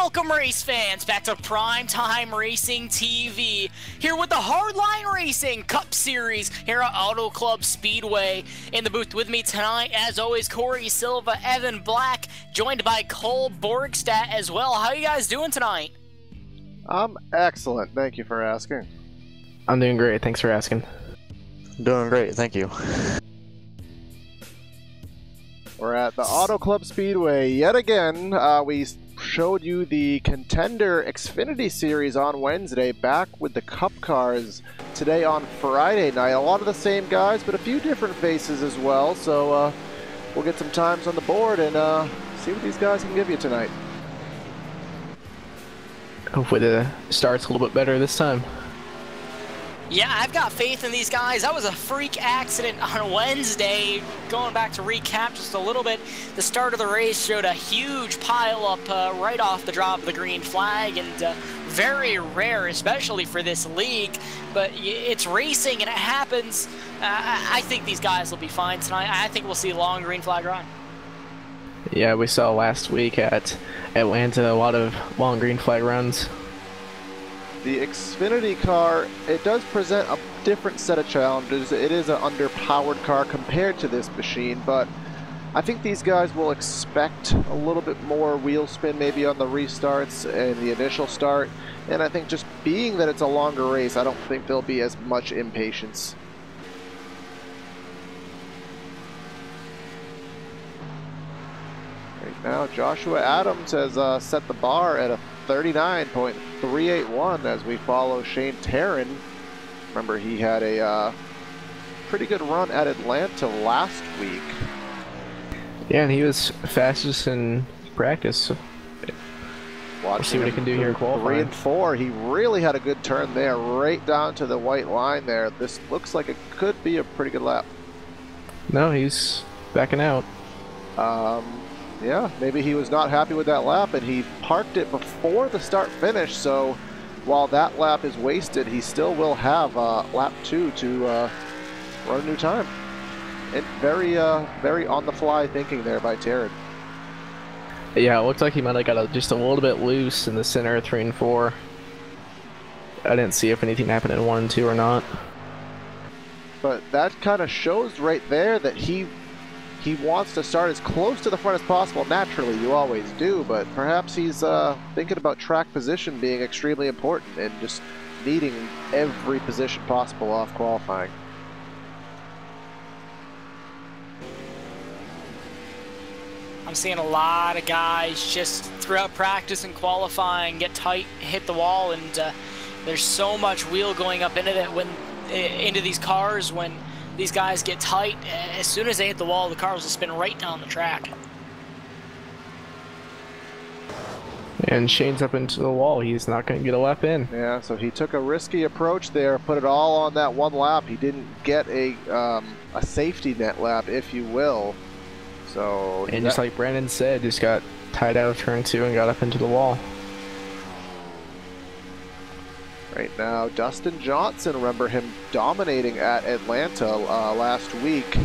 Welcome, race fans, back to Primetime Racing TV, here with the Hardline Racing Cup Series here at Auto Club Speedway. In the booth with me tonight, as always, Corey Silva, Evan Black, joined by Cole Borgstadt as well. How you guys doing tonight? I'm excellent, thank you for asking. I'm doing great, thanks for asking. Doing great, thank you. We're at the Auto Club Speedway yet again. We showed you the Contender Xfinity Series on Wednesday, back with the Cup cars today on Friday night. A lot of the same guys, but a few different faces as well. So we'll get some times on the board and see what these guys can give you tonight. Hopefully the start's a little bit better this time. Yeah, I've got faith in these guys. That was a freak accident on Wednesday. Going back to recap just a little bit, the start of the race showed a huge pile-up right off the drop of the green flag, and very rare, especially for this league. But it's racing, and it happens. I think these guys will be fine tonight. I think we'll see a long green flag run. Yeah, we saw last week at Atlanta a lot of long green flag runs. The Xfinity car, it does present a different set of challenges. It is an underpowered car compared to this machine, but I think these guys will expect a little bit more wheel spin maybe on the restarts and the initial start, and I think just being that it's a longer race, I don't think there'll be as much impatience. Right now, Joshua Adams has set the bar at a 39.381 as we follow Shane Taryn. Remember, he had a pretty good run at Atlanta last week. Yeah, and he was fastest in practice. We'll see what he can do here in qualifying. 3 and 4, he really had a good turn there, right down to the white line there. This looks like it could be a pretty good lap. No, he's backing out. Yeah, maybe he was not happy with that lap and he parked it before the start finish, so while that lap is wasted, he still will have lap 2 to run a new time. And very on the fly thinking there by Taryn. Yeah, it looked like he might have got just a little bit loose in the center of 3 and 4. I didn't see if anything happened in 1 and 2 or not. But that kind of shows right there that he wants to start as close to the front as possible. Naturally, you always do, but perhaps he's thinking about track position being extremely important and just needing every position possible off qualifying. I'm seeing a lot of guys just throughout practice and qualifying get tight, hit the wall, and there's so much wheel going up into these cars when these guys get tight. As soon as they hit the wall, the cars will spin right down the track. And Shane's up into the wall. He's not going to get a lap in. Yeah, so he took a risky approach there, put it all on that one lap. He didn't get a safety net lap, if you will. So and just like Brandon said, just got tied out of turn 2 and got up into the wall. Right now, Dustin Johnson, remember him dominating at Atlanta last week.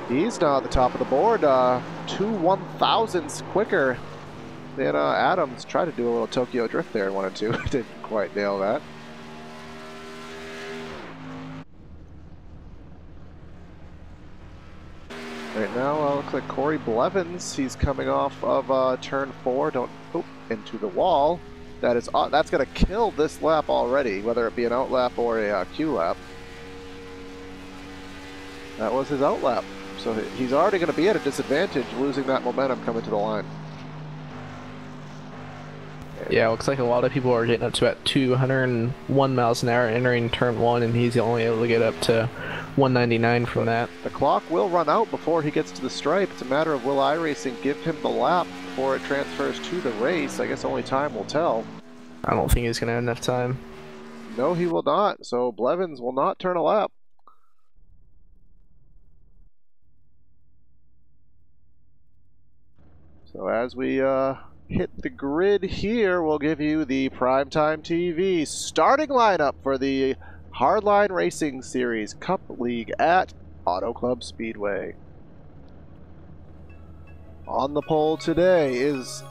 He's now at the top of the board, 2 1,000ths quicker than Adams. Tried to do a little Tokyo drift there in 1 and 2, didn't quite nail that. Right now, looks like Corey Blevins, he's coming off of turn 4, into the wall. That's going to kill this lap already, whether it be an out lap or a Q lap. That was his out lap. So he's already going to be at a disadvantage, losing that momentum coming to the line. Yeah, it looks like a lot of people are getting up to about 201 miles an hour entering turn 1, and he's only able to get up to 199 from that. The clock will run out before he gets to the stripe. It's a matter of will iRacing give him the lap before it transfers to the race. I guess only time will tell. I don't think he's going to have enough time. No, he will not. So Blevins will not turn a lap. So as we hit the grid here, we'll give you the Primetime TV starting lineup for the Hardline Racing Series Cup League at Auto Club Speedway. On the pole today is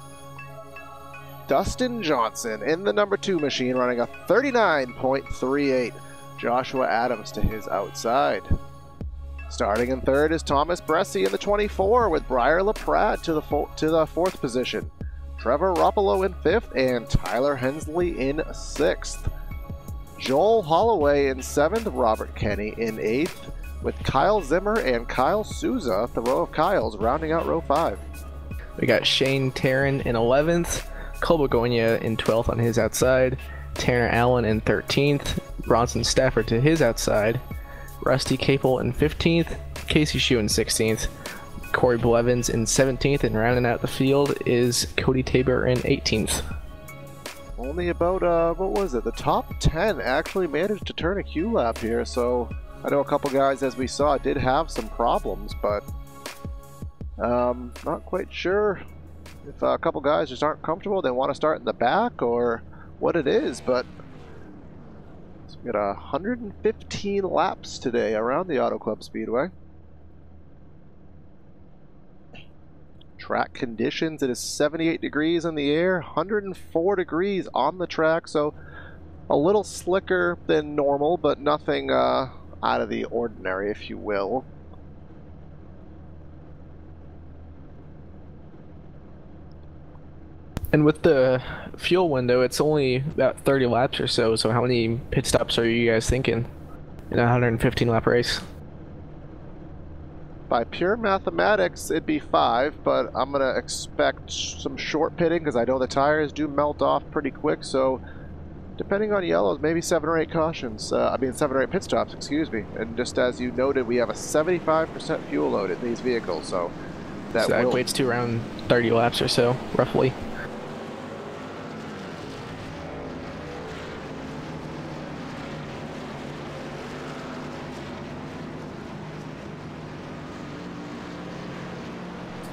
Dustin Johnson in the number 2 machine, running a 39.38. Joshua Adams to his outside. Starting in 3rd is Thomas Bresci in the 24, with Briar LaPrade to the 4th position. Trevor Ruppolo in 5th, and Tyler Hensley in 6th. Joel Holloway in 7th, Robert Kenny in 8th, with Kyle Zimmer and Kyle Souza, the row of Kyles, rounding out row 5. We got Shane Taryn in 11th, Cole Begonia in 12th on his outside, Tanner Allen in 13th, Bronson Stafford to his outside, Rusty Capel in 15th, Casey Shue in 16th, Corey Blevins in 17th, and rounding out the field is Cody Tabor in 18th. Only about, what was it, the top 10 actually managed to turn a Q lap here, so I know a couple guys, as we saw, did have some problems, but not quite sure if a couple guys just aren't comfortable, they want to start in the back, or what it is, but we got 115 laps today around the Auto Club Speedway. Track conditions, it is 78 degrees in the air, 104 degrees on the track, so a little slicker than normal, but nothing out of the ordinary, if you will. And with the fuel window, it's only about 30 laps or so, so how many pit stops are you guys thinking in a 115 lap race? By pure mathematics, it'd be 5, but I'm going to expect some short pitting because I know the tires do melt off pretty quick, so depending on yellows, maybe 7 or 8 cautions. 7 or 8 pit stops, excuse me. And just as you noted, we have a 75% fuel load in these vehicles, so that equates to around 30 laps or so, roughly.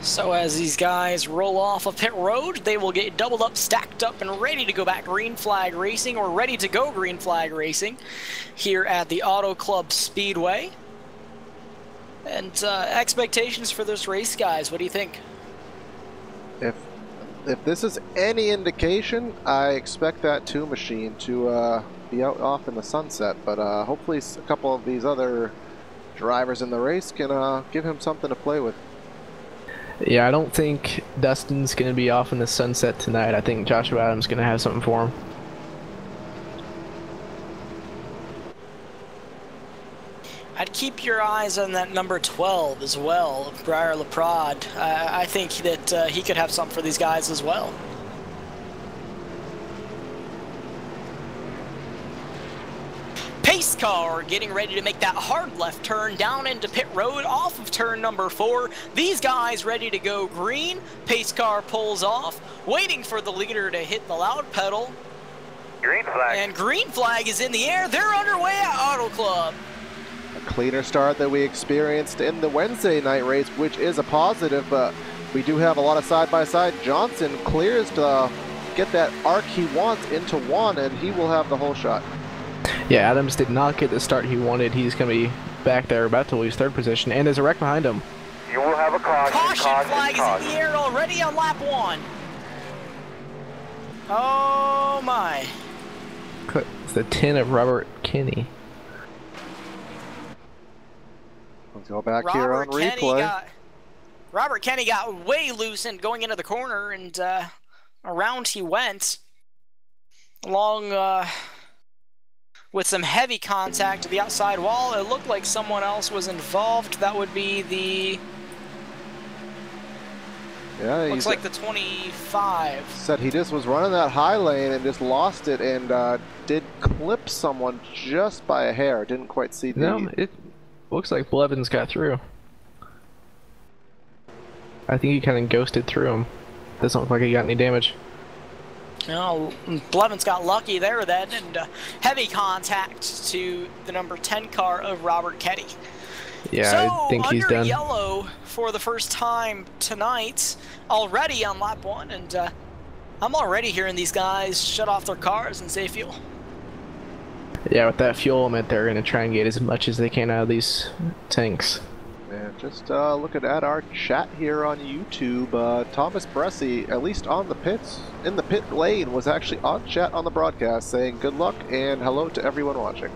So as these guys roll off of pit road, they will get doubled up, stacked up, and ready to go back green flag racing, or ready to go green flag racing here at the Auto Club Speedway. And expectations for this race, guys, what do you think? If this is any indication, I expect that 2 machine to be out off in the sunset, but hopefully a couple of these other drivers in the race can give him something to play with. Yeah, I don't think Dustin's going to be off in the sunset tonight. I think Joshua Adams is going to have something for him. I'd keep your eyes on that number 12 as well, Briar LaPrade. I think that he could have something for these guys as well. Pace car getting ready to make that hard left turn down into pit road off of turn number 4. These guys ready to go green. Pace car pulls off, waiting for the leader to hit the loud pedal. Green flag. And green flag is in the air. They're underway at Auto Club. A cleaner start that we experienced in the Wednesday night race, which is a positive, but we do have a lot of side-by-side. Johnson clears to get that arc he wants into 1, and he will have the whole shot. Yeah, Adams did not get the start he wanted. He's going to be back there, about to lose 3rd position, and there's a wreck behind him. You will have a caution. Caution flag is in the air already on lap 1. Oh my. It's the 10 of Robert Kenny. Let's go back here on replay. Robert Kenny got way loose and going into the corner, and around he went. Along with some heavy contact to the outside wall. It looked like someone else was involved. That would be the... Yeah, looks like the 25. Said he just was running that high lane and just lost it, and did clip someone just by a hair. Didn't quite see the... No, it looks like Blevins got through. I think he kind of ghosted through him. Doesn't look like he got any damage. No, Blevins got lucky there then, and heavy contact to the number 10 car of Robert Kenny. Yeah, so, I think he's done. Yellow for the first time tonight, already on lap 1, and I'm already hearing these guys shut off their cars and save fuel. Yeah, with that fuel limit, they're going to try and get as much as they can out of these tanks. And just looking at our chat here on YouTube, Thomas Bressi, at least on the pits, in the pit lane, was actually on chat on the broadcast saying good luck and hello to everyone watching.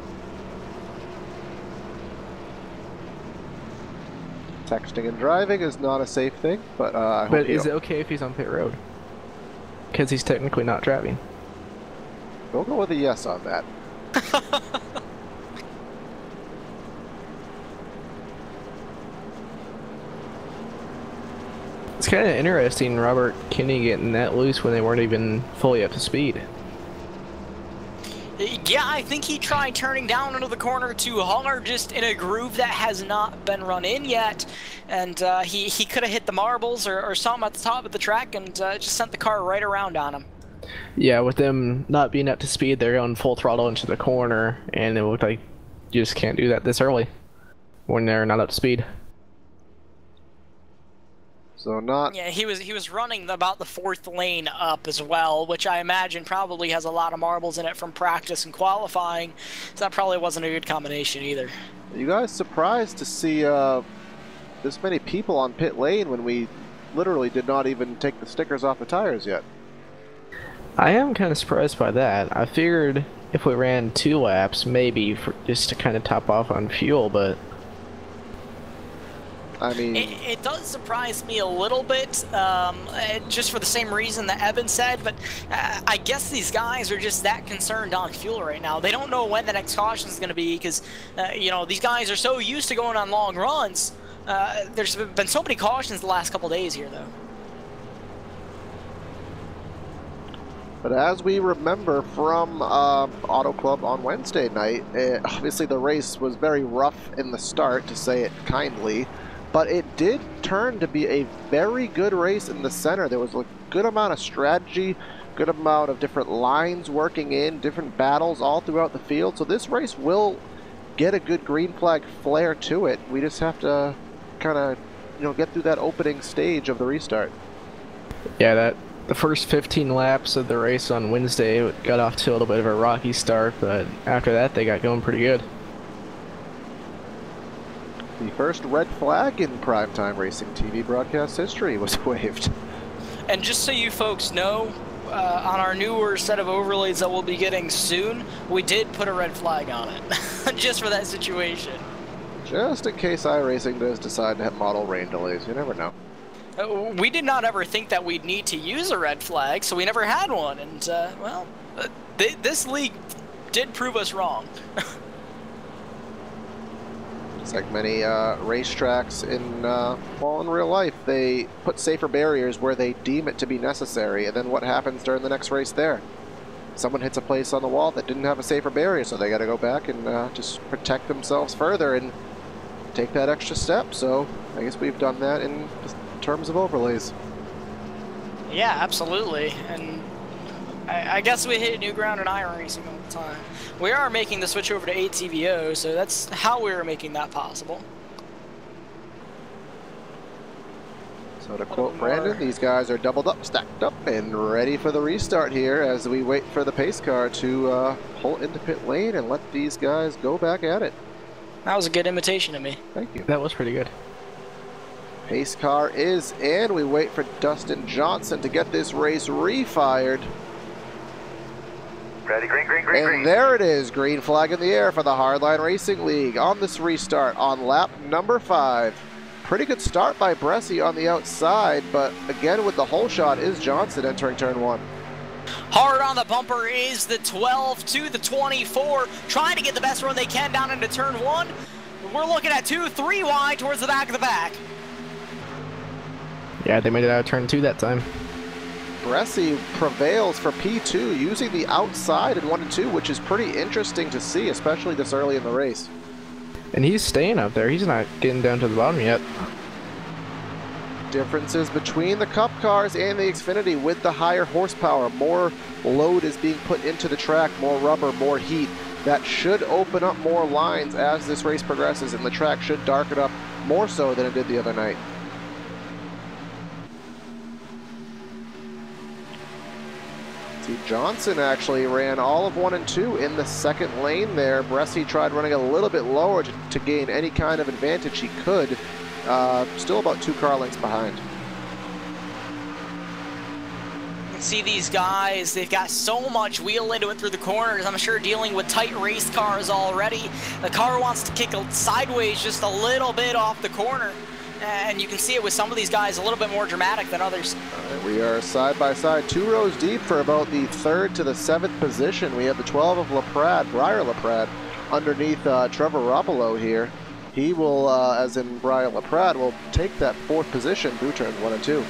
Texting and driving is not a safe thing, but I hope is it okay if he's on pit road? Because he's technically not driving. We'll go with a yes on that. It's kind of interesting, Robert Kinney getting that loose when they weren't even fully up to speed. Yeah, I think he tried turning down into the corner too hard, just in a groove that has not been run in yet, and he could have hit the marbles or something at the top of the track and just sent the car right around on him. Yeah, with them not being up to speed, they're going full throttle into the corner, and it looked like you just can't do that this early when they're not up to speed. So not... Yeah, he was running about the 4th lane up as well, which I imagine probably has a lot of marbles in it from practice and qualifying, so that probably wasn't a good combination either. Are you guys surprised to see this many people on pit lane when we literally did not even take the stickers off the tires yet? I am kind of surprised by that. I figured if we ran 2 laps, maybe just to kind of top off on fuel, but... I mean... It does surprise me a little bit, just for the same reason that Evan said, but I guess these guys are just that concerned on fuel right now. They don't know when the next caution is going to be because, you know, these guys are so used to going on long runs. There's been so many cautions the last couple days here, though. But as we remember from Auto Club on Wednesday night, obviously the race was very rough in the start, to say it kindly. But it did turn to be a very good race in the center. There was a good amount of strategy, good amount of different lines working in, different battles all throughout the field. So this race will get a good green flag flair to it. We just have to kind of, you know, get through that opening stage of the restart. Yeah, the first 15 laps of the race on Wednesday got off to a little bit of a rocky start, but after that they got going pretty good. The first red flag in primetime racing TV broadcast history was waved. And just so you folks know, on our newer set of overlays that we'll be getting soon, we did put a red flag on it, just for that situation. Just in case iRacing does decide to have model rain delays, you never know. We did not ever think that we'd need to use a red flag, so we never had one, and, well, this league did prove us wrong. It's like many racetracks in, well, in real life, they put safer barriers where they deem it to be necessary, and then what happens during the next race there? Someone hits a place on the wall that didn't have a safer barrier, so they got to go back and just protect themselves further and take that extra step. So I guess we've done that in terms of overlays. Yeah, absolutely, and I guess we hit new ground in iRacing all the time. We are making the switch over to ATVO, so that's how we were making that possible. So to quote Brandon, these guys are doubled up, stacked up, and ready for the restart here as we wait for the pace car to pull into pit lane and let these guys go back at it. That was a good imitation of me. Thank you. That was pretty good. Pace car is in. We wait for Dustin Johnson to get this race refired. Ready, green, green, green, and green. There it is, green flag in the air for the Hardline Racing League on this restart on lap number 5. Pretty good start by Bressi on the outside, but again with the hole shot is Johnson entering turn 1. Hard on the bumper is the 12 to the 24, trying to get the best run they can down into turn 1. We're looking at 2-3 wide towards the back of the pack. Yeah, they made it out of turn 2 that time. Bressi prevails for P2 using the outside in 1 and 2, which is pretty interesting to see, especially this early in the race. And he's staying up there. He's not getting down to the bottom yet. Differences between the Cup cars and the Xfinity with the higher horsepower. More load is being put into the track, more rubber, more heat. That should open up more lines as this race progresses, and the track should darken up more so than it did the other night. See, Johnson actually ran all of 1 and 2 in the second lane there. Bressi tried running a little bit lower to gain any kind of advantage he could. still about 2 car lengths behind. You can see these guys, they've got so much wheel into it through the corners. I'm sure dealing with tight race cars already. The car wants to kick sideways just a little bit off the corner. And you can see it with some of these guys a little bit more dramatic than others. All right, we are side by side, 2 rows deep for about the 3rd to the 7th position. We have the 12 of Briar LaPrade, underneath Trevor Ropolo here. He will, as in Briar LaPrade, will take that 4th position through turns 1 and 2.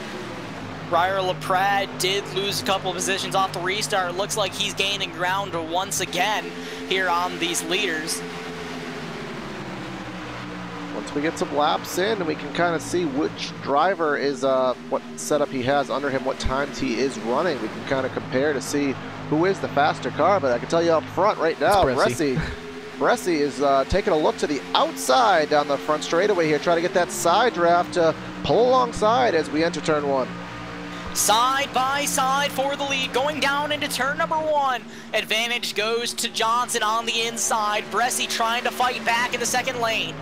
Briar LaPrade did lose a couple of positions off the restart. Looks like he's gaining ground once again here on these leaders. Once we get some laps in, we can kind of see which driver is, what setup he has under him, what times he is running. We can kind of compare to see who is the faster car, but I can tell you up front right now, Bresci is taking a look to the outside down the front straightaway here, trying to get that side draft to pull alongside as we enter turn 1. Side by side for the lead, going down into turn number 1. Advantage goes to Johnson on the inside. Bresci trying to fight back in the second lane.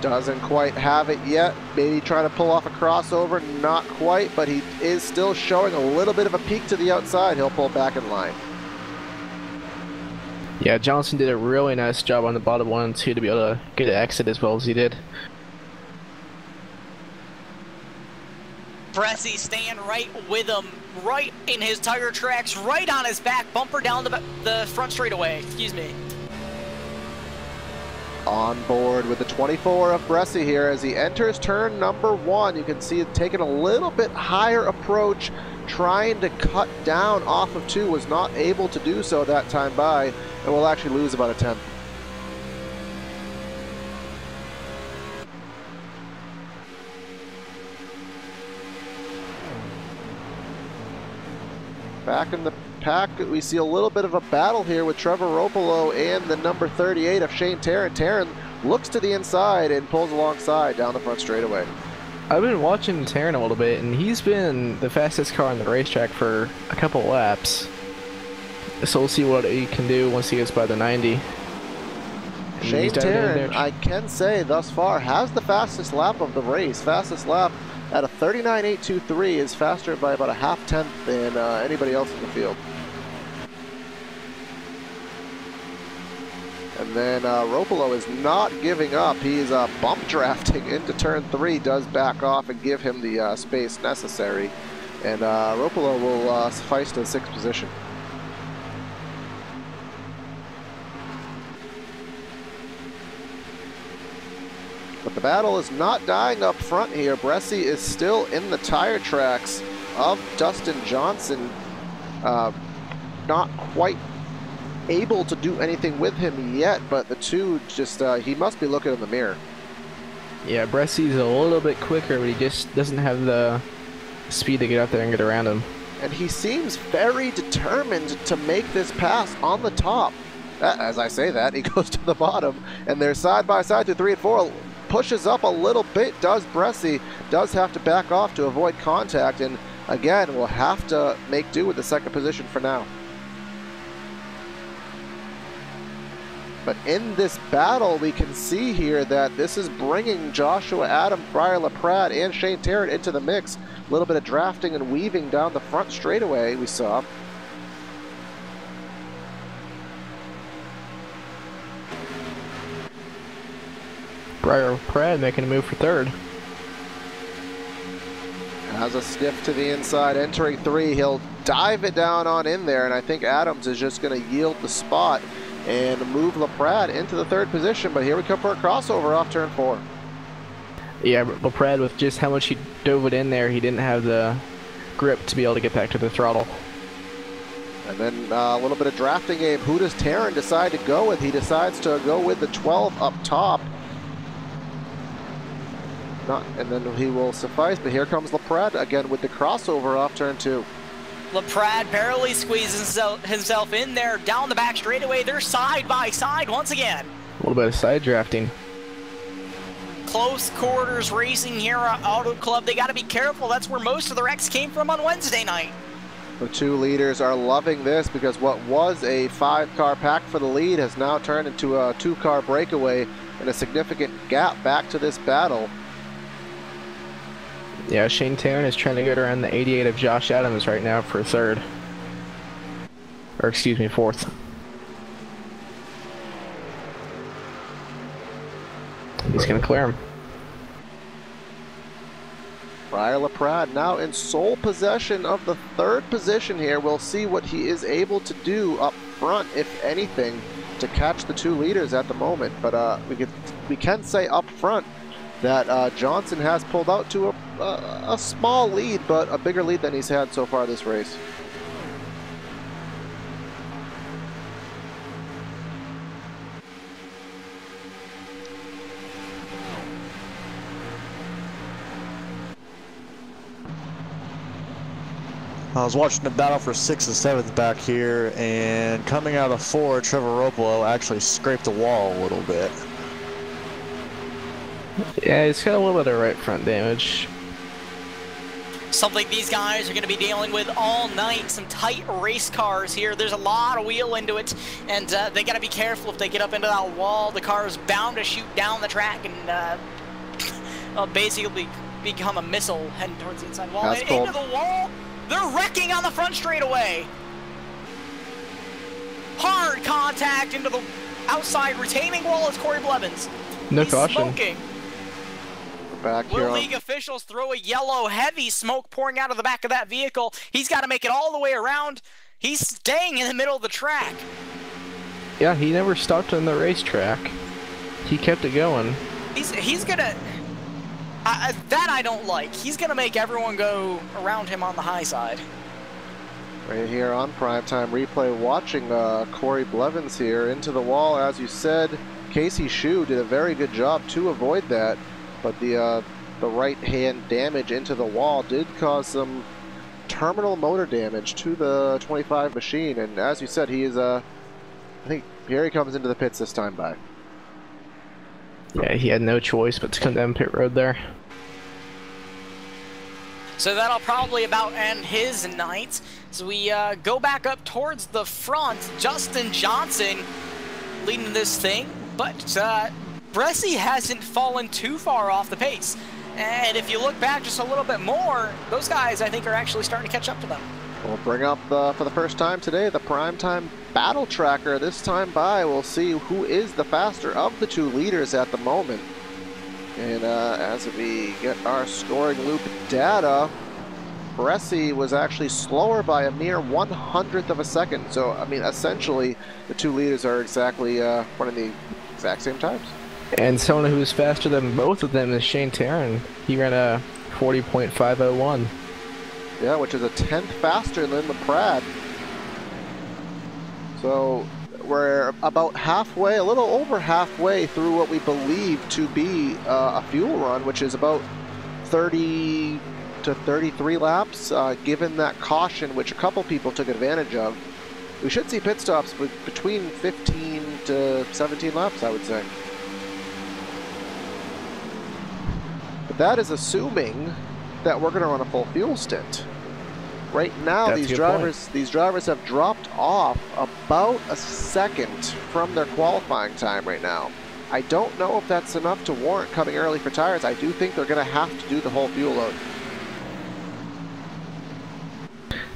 Doesn't quite have it yet. Maybe trying to pull off a crossover, not quite, but he is still showing a little bit of a peak to the outside. He'll pull back in line. Yeah, Johnson did a really nice job on the bottom 1 and 2 to be able to get an exit as well as he did. Bresci staying right with him, right in his tire tracks, right on his back bumper down the front straightaway, excuse me. On board with the 24 of Bresci here as he enters turn number 1. You can see it taking a little bit higher approach, trying to cut down off of 2, was not able to do so that time by, and will actually lose about a 10th. Back in the pack, we see a little bit of a battle here with Trevor Ropolo and the number 38 of Shane Tarrant. Tarrant looks to the inside and pulls alongside down the front straightaway. I've been watching Tarrant a little bit, and he's been the fastest car on the racetrack for a couple laps. So we'll see what he can do once he gets by the 90. Shane Tarrant, I can say thus far, has the fastest lap of the race. Fastest lap at a 39.823 is faster by about a half tenth than anybody else in the field. And then Ropolo is not giving up. He's bump drafting into turn 3, does back off and give him the space necessary. And Ropolo will suffice to the 6th position. But the battle is not dying up front here. Bresci is still in the tire tracks of Dustin Johnson. Not quite able to do anything with him yet, but the two just, he must be looking in the mirror. Yeah, Bresci's a little bit quicker, but he just doesn't have the speed to get out there and get around him. And he seems very determined to make this pass on the top. As I say that, he goes to the bottom, and they're side by side to 3 and 4. Pushes up a little bit, does Bresci, does have to back off to avoid contact, and again, will have to make do with the 2nd position for now. But in this battle, we can see here that this is bringing Joshua Adams, Briar LaPrade, and Shane Tarrant into the mix. A little bit of drafting and weaving down the front straightaway we saw. Briar LaPrade making a move for 3rd. Has a sniff to the inside, entering 3. He'll dive it down on in there, and I think Adams is just going to yield the spot and move LaPrade into the 3rd position. But here we come for a crossover off turn 4. Yeah, LaPrade, with just how much he dove it in there, he didn't have the grip to be able to get back to the throttle. And then a little bit of drafting game. Who does Tarrant decide to go with? He decides to go with the 12 up top. And then he will suffice, but here comes LaPrade again with the crossover off turn 2. LaPrade barely squeezes himself in there down the back straightaway. They're side by side once again. A little bit of side drafting. Close quarters racing here at Auto Club. They got to be careful. That's where most of the wrecks came from on Wednesday night. The two leaders are loving this because what was a 5-car pack for the lead has now turned into a 2-car breakaway and a significant gap back to this battle. Yeah, Shane Tarrant is trying to get around the 88 of Josh Adams right now for third. Or excuse me, fourth. He's going to clear him. Briar LaPrade now in sole possession of the third position here. We'll see what he is able to do up front, if anything, to catch the two leaders at the moment. But we can say up front that Johnson has pulled out to a small lead, but a bigger lead than he's had so far this race. I was watching the battle for 6th and 7th back here, and coming out of 4, Trevor Ropolo actually scraped the wall a little bit. Yeah, he's got a little bit of right front damage. Something these guys are going to be dealing with all night. Some tight race cars here. There's a lot of wheel into it, and they got to be careful if they get up into that wall. The car is bound to shoot down the track and basically become a missile heading towards the inside wall. That's and cool. Into the wall. They're wrecking on the front straightaway. Hard contact into the outside retaining wall is Corey Blevins. No He's caution. smoking. Back here Will on league officials throw a yellow heavy smoke pouring out of the back of that vehicle? He's got to make it all the way around. He's staying in the middle of the track. Yeah, he never stopped on the racetrack. He kept it going. He's gonna... that I don't like. He's gonna make everyone go around him on the high side. right here on Primetime Replay, watching Corey Blevins here into the wall. As you said, Casey Shue did a very good job to avoid that, but the right hand damage into the wall did cause some terminal motor damage to the 25 machine, and as you said, he is I think here he comes into the pits this time by. Yeah, he had no choice but to come down pit road there. So that'll probably about end his night. So we go back up towards the front. Justin Johnson leading this thing, but Bresci hasn't fallen too far off the pace. And if you look back just a little bit more, those guys I think are actually starting to catch up to them. We'll bring up, for the first time today, the Primetime Battle Tracker. This time by, we'll see who is the faster of the two leaders at the moment. And as we get our scoring loop data, Bresci was actually slower by a mere 1/100th of a second. So, I mean, essentially, the two leaders are exactly running the exact same times. And someone who's faster than both of them is Shane Tarrant. He ran a 40.501. Yeah, which is a 10th faster than LaPrade. So we're about halfway, a little over halfway through what we believe to be a fuel run, which is about 30 to 33 laps, given that caution, which a couple people took advantage of. We should see pit stops between 15 to 17 laps, I would say. But that is assuming that we're going to run a full fuel stint. Right now, these drivers have dropped off about a second from their qualifying time right now. I don't know if that's enough to warrant coming early for tires. I do think they're going to have to do the whole fuel load.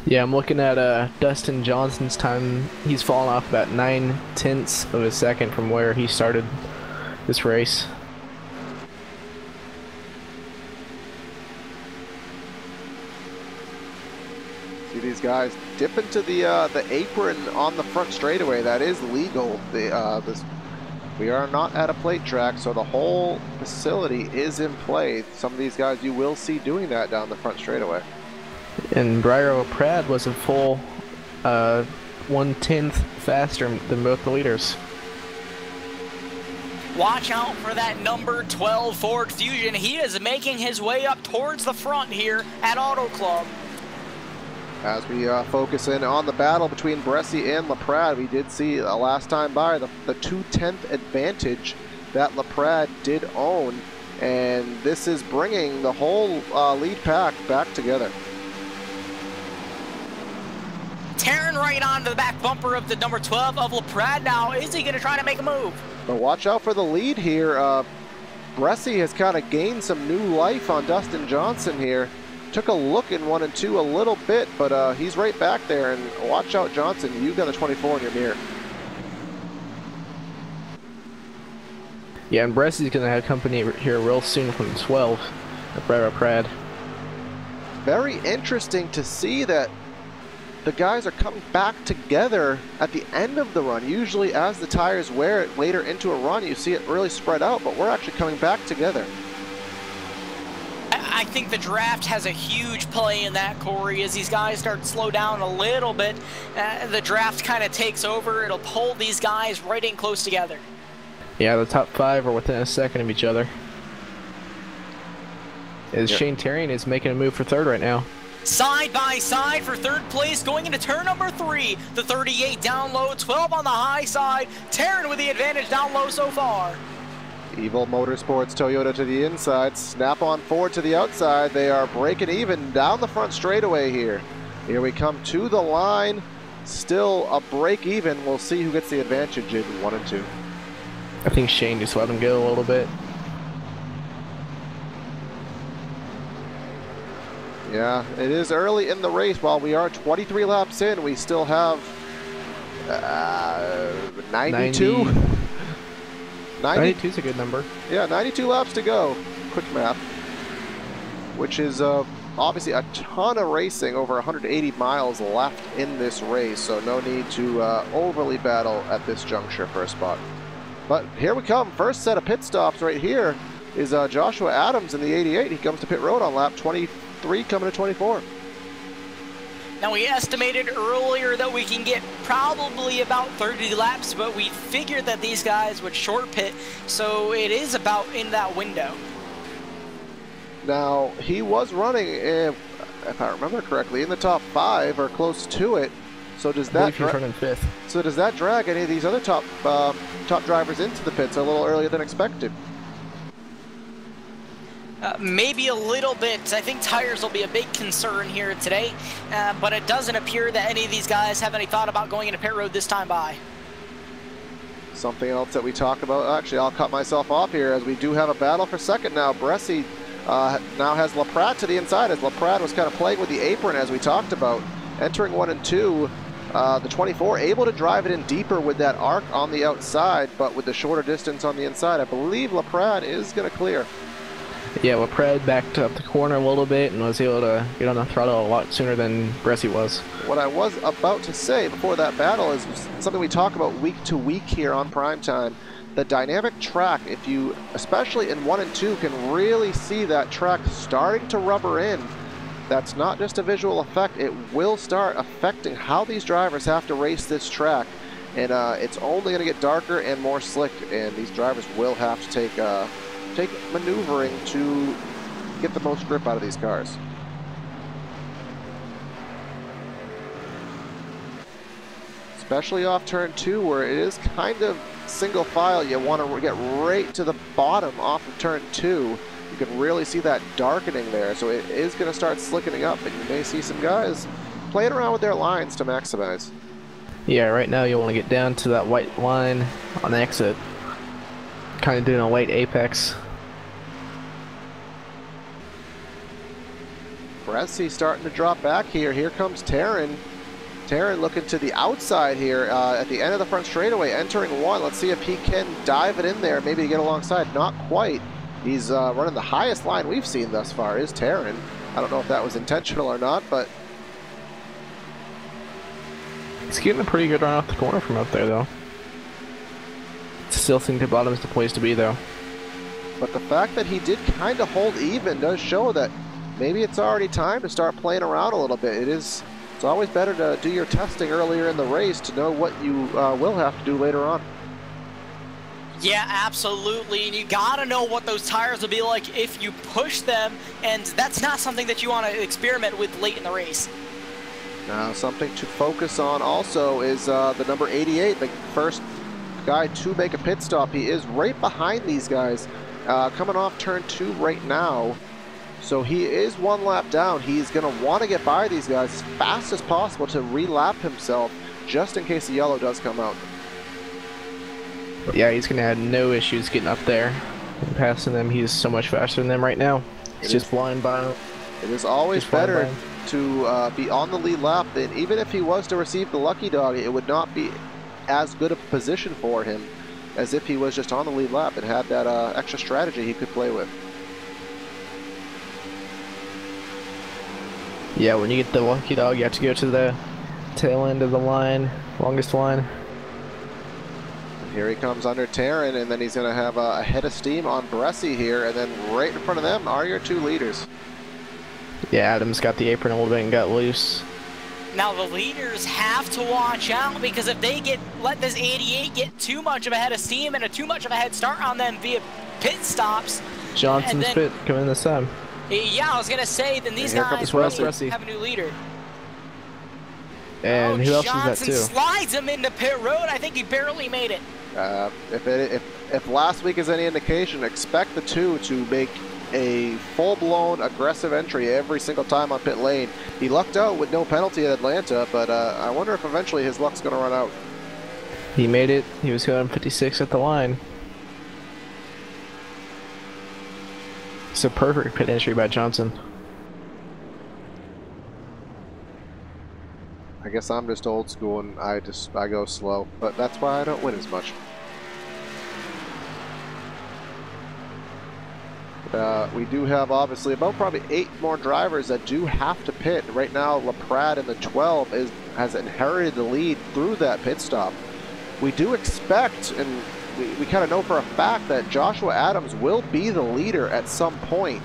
Yeah, I'm looking at Dustin Johnson's time. He's fallen off about 9/10 of a second from where he started this race. See these guys dip into the apron on the front straightaway. That is legal. We are not at a plate track, so the whole facility is in play. Some of these guys you will see doing that down the front straightaway. And Briar Pratt was a full 1/10 faster than both the leaders. Watch out for that number 12 Ford Fusion. He is making his way up towards the front here at Auto Club. As we focus in on the battle between Bresci and LaPrade, we did see last time by the 2/10 advantage that LaPrade did own, and this is bringing the whole lead pack back together. Taryn right onto the back bumper of the number 12 of LaPrade now. Is he going to try to make a move? But watch out for the lead here. Bresci has kind of gained some new life on Dustin Johnson here. Took a look in 1 and 2 a little bit, but he's right back there. And watch out, Johnson. You've got a 24 in your mirror. Yeah, and Bresci's going to have company here real soon from 12 at LaPrade. Very interesting to see that the guys are coming back together at the end of the run. Usually as the tires wear it later into a run, you see it really spread out, but we're actually coming back together. I think the draft has a huge play in that, Corey. As these guys start to slow down a little bit, the draft kind of takes over. It'll pull these guys right in close together. Yeah, the top 5 are within a second of each other. As Shane Taryn is making a move for 3rd right now. Side by side for 3rd place, going into turn number 3. The 38 down low, 12 on the high side. Taryn with the advantage down low so far. Evil Motorsports Toyota to the inside. Snap-on Ford to the outside. They are breaking even down the front straightaway here. Here we come to the line. Still a break even. We'll see who gets the advantage in 1 and 2. I think Shane just let him go a little bit. Yeah, it is early in the race. While we are 23 laps in, we still have 92? 92 is a good number. Yeah, 92 laps to go. Quick math. Which is obviously a ton of racing, over 180 miles left in this race, so no need to overly battle at this juncture for a spot. But here we come. First set of pit stops right here is Joshua Adams in the 88. He comes to pit road on lap 23, coming to 24. Now, we estimated earlier that we can get probably about 30 laps, but we figured that these guys would short pit, so it is about in that window. Now, he was running, if I remember correctly, in the top 5 or close to it. So does that running 5th. So does that drag any of these other top drivers into the pits a little earlier than expected? Maybe a little bit. I think tires will be a big concern here today, but it doesn't appear that any of these guys have any thought about going into pit road this time by. Something else that we talk about, actually I'll cut myself off here, as we do have a battle for second now. Bresci now has LaPrade to the inside, as LaPrade was kind of playing with the apron as we talked about. Entering 1 and 2, the 24 able to drive it in deeper with that arc on the outside, but with the shorter distance on the inside. I believe LaPrade is going to clear. Yeah, LaPrade backed up the corner a little bit and was able to get on the throttle a lot sooner than Bresci was. What I was about to say before that battle is something we talk about week to week here on Primetime. The dynamic track, if you, especially in 1 and 2, can really see that track starting to rubber in. That's not just a visual effect, it will start affecting how these drivers have to race this track. And it's only going to get darker and more slick, and these drivers will have to take maneuvering to get the most grip out of these cars. Especially off turn 2, where it is kind of single file. You want to get right to the bottom off of turn 2. You can really see that darkening there, so it is going to start slickening up, and you may see some guys playing around with their lines to maximize. Yeah, right now you want to get down to that white line on the exit. Kind of doing a white apex. Bresci starting to drop back here. Here comes Taryn. Taryn looking to the outside here at the end of the front straightaway, entering 1. Let's see if he can dive it in there, maybe to get alongside. Not quite. He's running the highest line we've seen thus far, is Taryn. I don't know if that was intentional or not, but He's getting a pretty good run off the corner from up there, though. Still think the bottom's the place to be, though. But the fact that he did kind of hold even does show that maybe it's already time to start playing around a little bit. It's always better to do your testing earlier in the race to know what you will have to do later on. Yeah, absolutely, and you gotta know what those tires will be like if you push them, and that's not something that you want to experiment with late in the race. Now, something to focus on also is the number 88, the first guy to make a pit stop. He is right behind these guys, coming off turn 2 right now. So he is 1 lap down. He's going to want to get by these guys as fast as possible to relap himself, just in case the yellow does come out. Yeah, he's going to have no issues getting up there and passing them. He's so much faster than them right now. He's just flying by them. It is always better to be on the lead lap. And even if he was to receive the lucky dog, it would not be as good of a position for him as if he was just on the lead lap and had that extra strategy he could play with. Yeah, when you get the lucky dog, you have to go to the tail end of the line, longest line. And here he comes under Terran, and then he's going to have a head of steam on Bresci here, and then right in front of them are your 2 leaders. Yeah, Adams got the apron a little bit and got loose. Now the leaders have to watch out, because if they let this 88 get too much of a head of steam and too much of a head start on them via pit stops. Johnson's pit coming this time. Yeah, I was gonna say, then these guys really have a new leader. And who else Johnson is that too? Slides him into pit road. I think he barely made it. If last week is any indication, expect the 2 to make a full-blown aggressive entry every single time on pit lane. He lucked out with no penalty at Atlanta, but I wonder if eventually his luck's going to run out. He made it. He was going 56 at the line. It's a perfect pit entry by Johnson. I guess I'm just old school and I go slow, but that's why I don't win as much. We do have obviously about probably 8 more drivers that do have to pit. Right now, LaPrade in the 12 has inherited the lead through that pit stop. We do expect, and we kind of know for a fact, that Joshua Adams will be the leader at some point.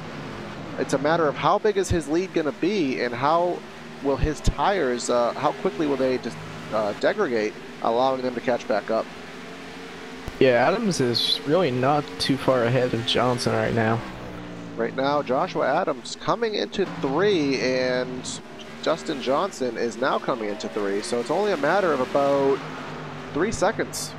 It's a matter of how big is his lead going to be, and how will his tires, how quickly will they just degrade, allowing them to catch back up. Yeah, Adams is really not too far ahead of Johnson right now. Right now, Joshua Adams coming into 3, and Justin Johnson is now coming into 3. So it's only a matter of about 3 seconds.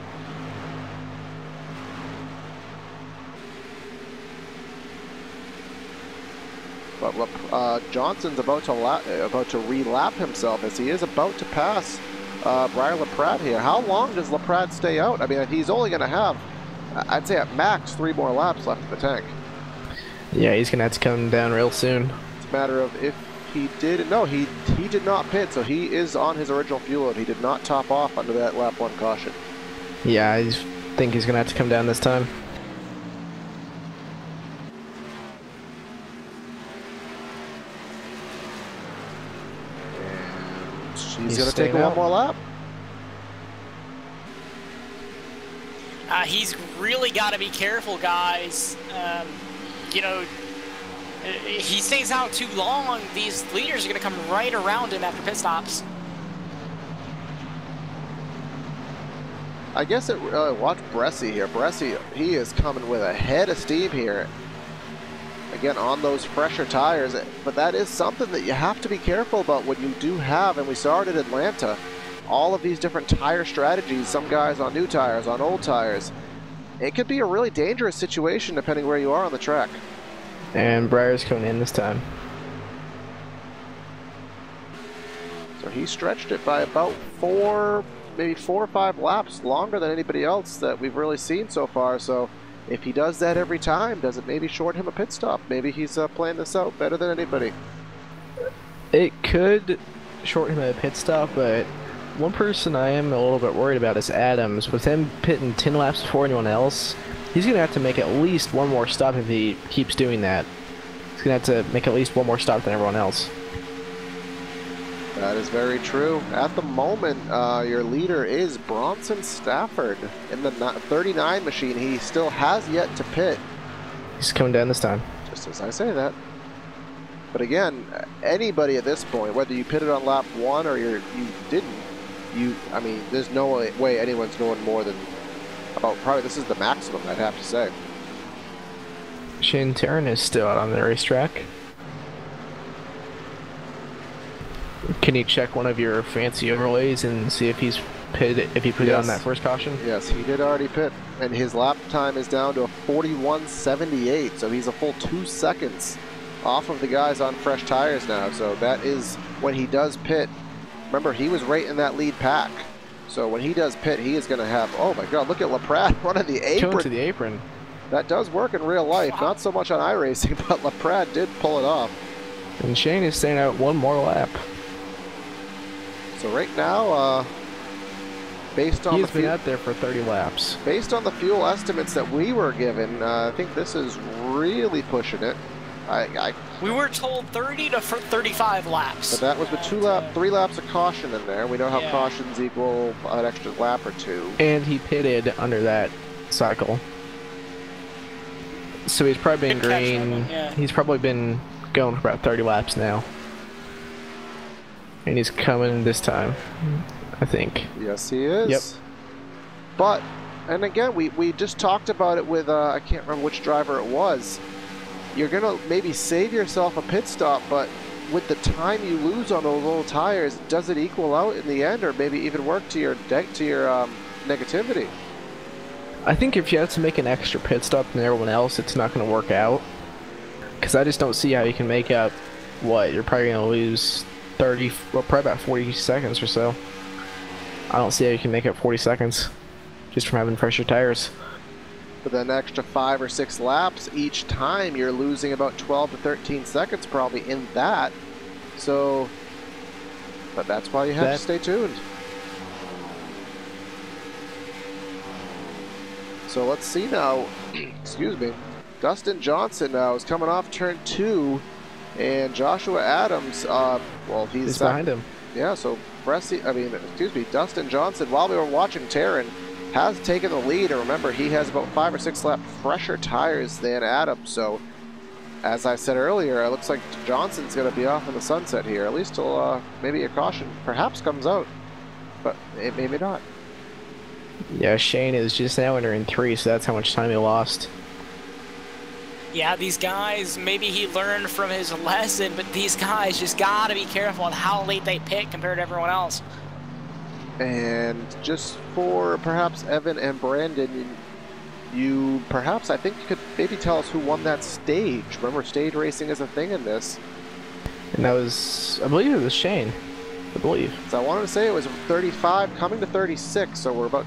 But Johnson's about to re-lap himself, as he is about to pass Brian LaPrade here. How long does LaPrade stay out? I mean, he's only going to have, I'd say at max, 3 more laps left in the tank. Yeah, he's going to have to come down real soon. It's a matter of if he did. No, he did not pit, so he is on his original fuel load. He did not top off under that lap 1 caution. Yeah, I think he's going to have to come down this time. He's going to take 1 more lap. He's really got to be careful, guys. You know, he stays out too long, these leaders are going to come right around him after pit stops. I guess watch Bresci here. Bresci, he is coming with a head of steam here. Again, on those fresher tires, but that is something that you have to be careful about when you do have, and we saw it at Atlanta, all of these different tire strategies, some guys on new tires, on old tires. It could be a really dangerous situation depending where you are on the track. And Breyer's coming in this time. So he stretched it by about 4, maybe 4 or 5 laps longer than anybody else that we've really seen so far. So if he does that every time, does it maybe shorten him a pit stop? Maybe he's playing this out better than anybody. It could shorten him a pit stop, but one person I am a little bit worried about is Adams. With him pitting 10 laps before anyone else, he's going to have to make at least 1 more stop if he keeps doing that. He's going to have to make at least 1 more stop than everyone else. That is very true. At the moment, your leader is Bronson Stafford in the 39 machine. He still has yet to pit. He's coming down this time. Just as I say that. But again, anybody at this point, whether you pitted on lap 1 or you didn't, I mean, there's no way anyone's going more than about, probably this is the maximum, I'd have to say. Shane Terran is still out on the racetrack. Can you check one of your fancy overlays and see if he's pitted, if he put it on that first caution? Yes, he did already pit, and his lap time is down to a 41.78, so he's a full 2 seconds off of the guys on fresh tires now. So that is when he does pit. Remember, he was right in that lead pack. So when he does pit, he is going to have, oh my God, look at LaPrade running the apron. Going to the apron. That does work in real life, wow. Not so much on iRacing, but LaPrade did pull it off. And Shane is staying out one more lap. So right now, based on He's been out there for 30 laps. Based on the fuel estimates that we were given, I think this is really pushing it. We were told 30 to 35 laps. But that was with 3 laps of caution in there. We know how cautions equal an extra lap or 2. And he pitted under that cycle. So he's probably been green. Yeah. He's probably been going for about 30 laps now. And he's coming this time, I think. Yes, he is. Yep. But, and again, we just talked about it with, I can't remember which driver it was. You're going to maybe save yourself a pit stop, but with the time you lose on those little tires, does it equal out in the end, or maybe even work to your negativity? I think if you have to make an extra pit stop than everyone else, it's not going to work out. Because I just don't see how you can make up, what, you're probably going to lose 30, well, probably about 40 seconds or so. I don't see how you can make up 40 seconds just from having fresher tires. But then extra 5 or 6 laps each time, you're losing about 12 to 13 seconds probably in that. So, but that's why you have to stay tuned. So let's see now, excuse me, Dustin Johnson now is coming off turn 2, and Joshua Adams, well, he's behind him. Yeah, so Dustin Johnson, while we were watching Taryn, has taken the lead, and remember, he has about 5 or 6 lap fresher tires than Adams. So, as I said earlier, it looks like Johnson's going to be off in the sunset here, at least till maybe a caution perhaps comes out, but maybe not. Yeah, Shane is just now entering 3, so that's how much time he lost. Yeah, these guys, maybe he learned from his lesson, but these guys just got to be careful on how late they pit compared to everyone else. And just for perhaps Evan and Brandon, you perhaps, I think you could maybe tell us who won that stage. Remember, stage racing is a thing in this. And that was, I believe it was Shane. I believe. So I wanted to say it was 35 coming to 36, so we're about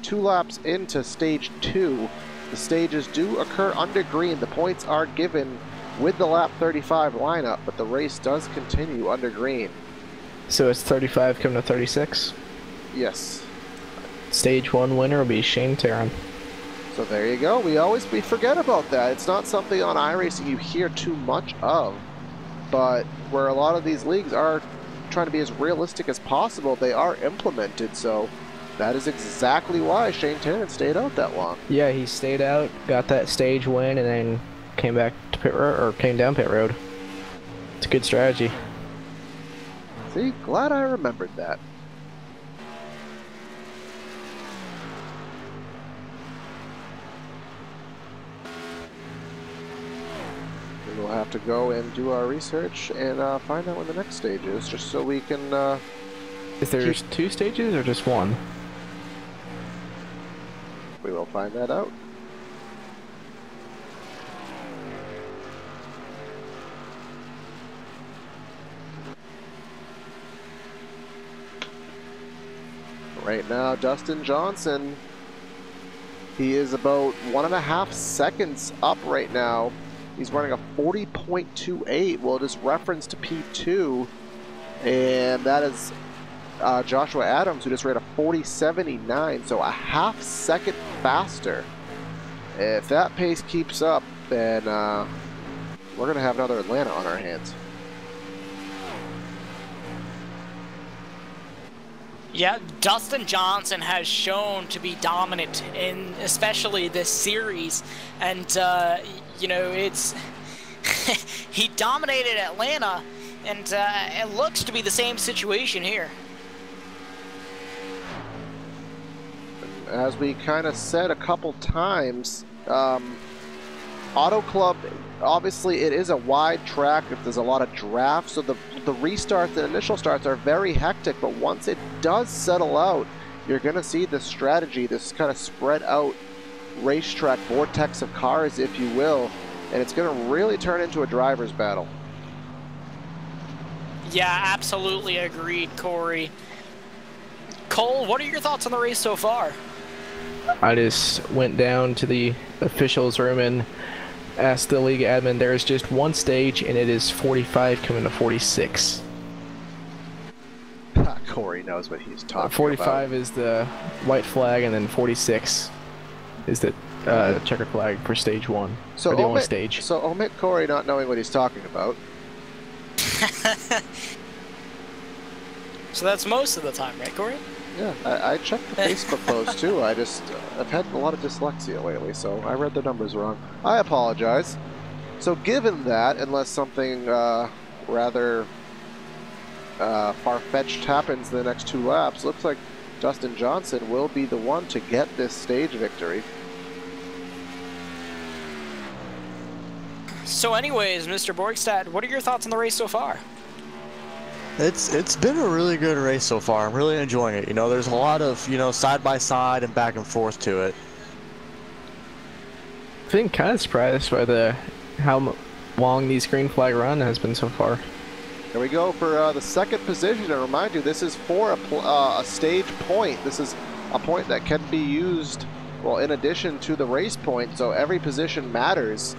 2 laps into stage 2. The stages do occur under green. The points are given with the lap 35 lineup, but the race does continue under green. So it's 35 coming to 36? Yes. Stage 1 winner will be Shane Taryn. So there you go. We forget about that. It's not something on iRacing you hear too much of, but where a lot of these leagues are trying to be as realistic as possible, they are implemented. So that is exactly why Shane Taryn stayed out that long. Yeah, he stayed out, got that stage win, and then came back to pit road, or came down pit road. It's a good strategy. See, glad I remembered that. We'll have to go and do our research and find out when the next stage is, just so we can... Is there 2 stages or just 1? We will find that out. Right now, Dustin Johnson, he is about 1.5 seconds up right now. He's running a 40.28. Well, it is referenced to P2, and that is Joshua Adams, who just ran a 40.79, so a ½ second faster. If that pace keeps up, then we're going to have another Atlanta on our hands. Yeah, Dustin Johnson has shown to be dominant in especially this series, and you know, it's he dominated Atlanta, and it looks to be the same situation here. As we kind of said a couple times, Auto Club, obviously it is a wide track. There's a lot of drafts, so the restarts, the initial starts are very hectic, but once it does settle out, you're going to see this strategy, this kind of spread out racetrack vortex of cars, if you will, and it's going to really turn into a driver's battle. Yeah, absolutely agreed, Corey. Cole, what are your thoughts on the race so far? I just went down to the officials room and asked the league admin, there is just one stage and it is 45 coming to 46. Corey knows what he's talking 45 about. is the white flag, and then 46 is the checkered flag for stage 1. So or the only stage. So omit Corey not knowing what he's talking about. So that's most of the time, right, Corey? Yeah, I checked the Facebook post too. I've had a lot of dyslexia lately, so I read the numbers wrong. I apologize. So given that, unless something rather far-fetched happens the next 2 laps, looks like Dustin Johnson will be the one to get this stage victory. So anyways, Mr. Borgstad, what are your thoughts on the race so far? It's been a really good race so far. I'm really enjoying it. You know, there's a lot of, you know, side by side and back and forth to it. I've been kind of surprised by how long these green flag run has been so far. Here we go for the second position, and remind you, this is for a stage point. This is a point that can be used, well, in addition to the race point, so every position matters.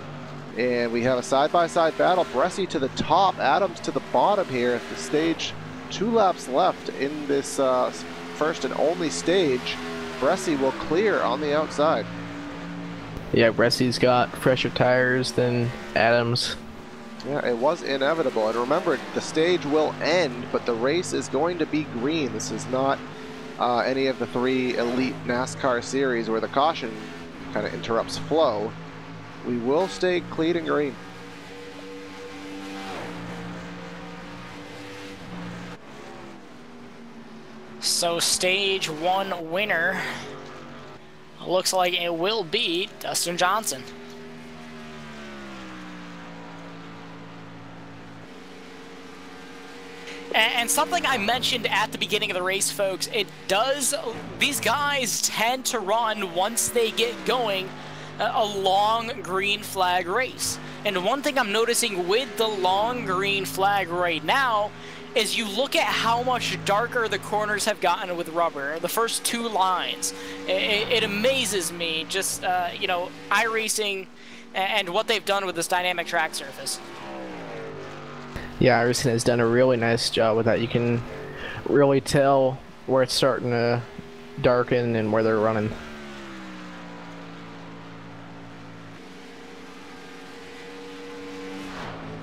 And we have a side-by-side battle. Bressi to the top, Adams to the bottom here at the stage. 2 laps left in this first and only stage. Bressi will clear on the outside. Yeah, Bressi's got fresher tires than Adams. Yeah, it was inevitable. And remember, the stage will end, but the race is going to be green. This is not any of the 3 elite NASCAR series where the caution kind of interrupts flow. We will stay clean and green. So stage 1 winner looks like it will be Dustin Johnson. And something I mentioned at the beginning of the race, folks, these guys tend to run, once they get going, a long green flag race. And one thing I'm noticing with the long green flag right now is you look at how much darker the corners have gotten with rubber, the first 2 lines. It amazes me, just, you know, iRacing and what they've done with this dynamic track surface. Yeah, iRacing has done a really nice job with that. You can really tell where it's starting to darken and where they're running.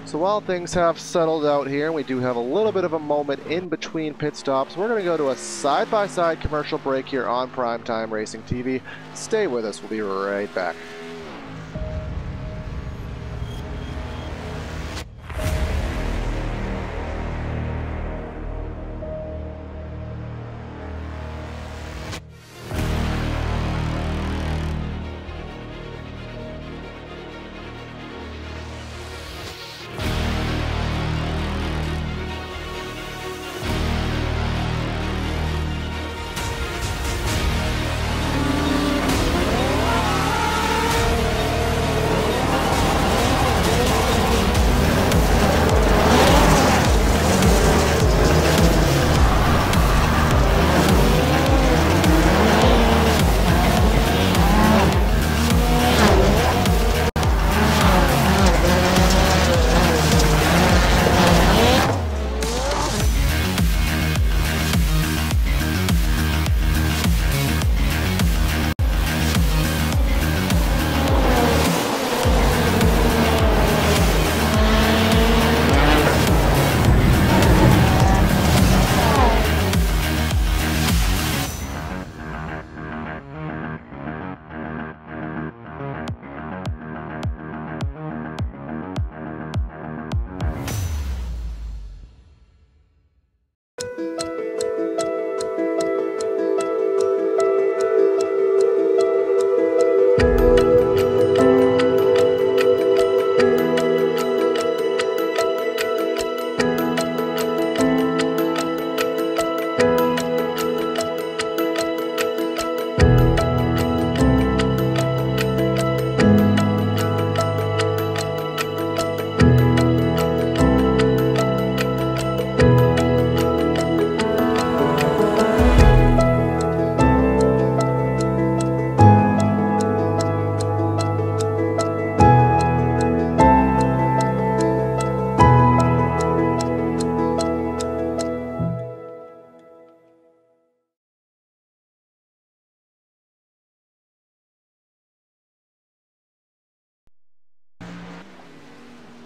So while things have settled out here, and we do have a little bit of a moment in between pit stops, we're going to go to a side-by-side commercial break here on Primetime Racing TV. Stay with us. We'll be right back.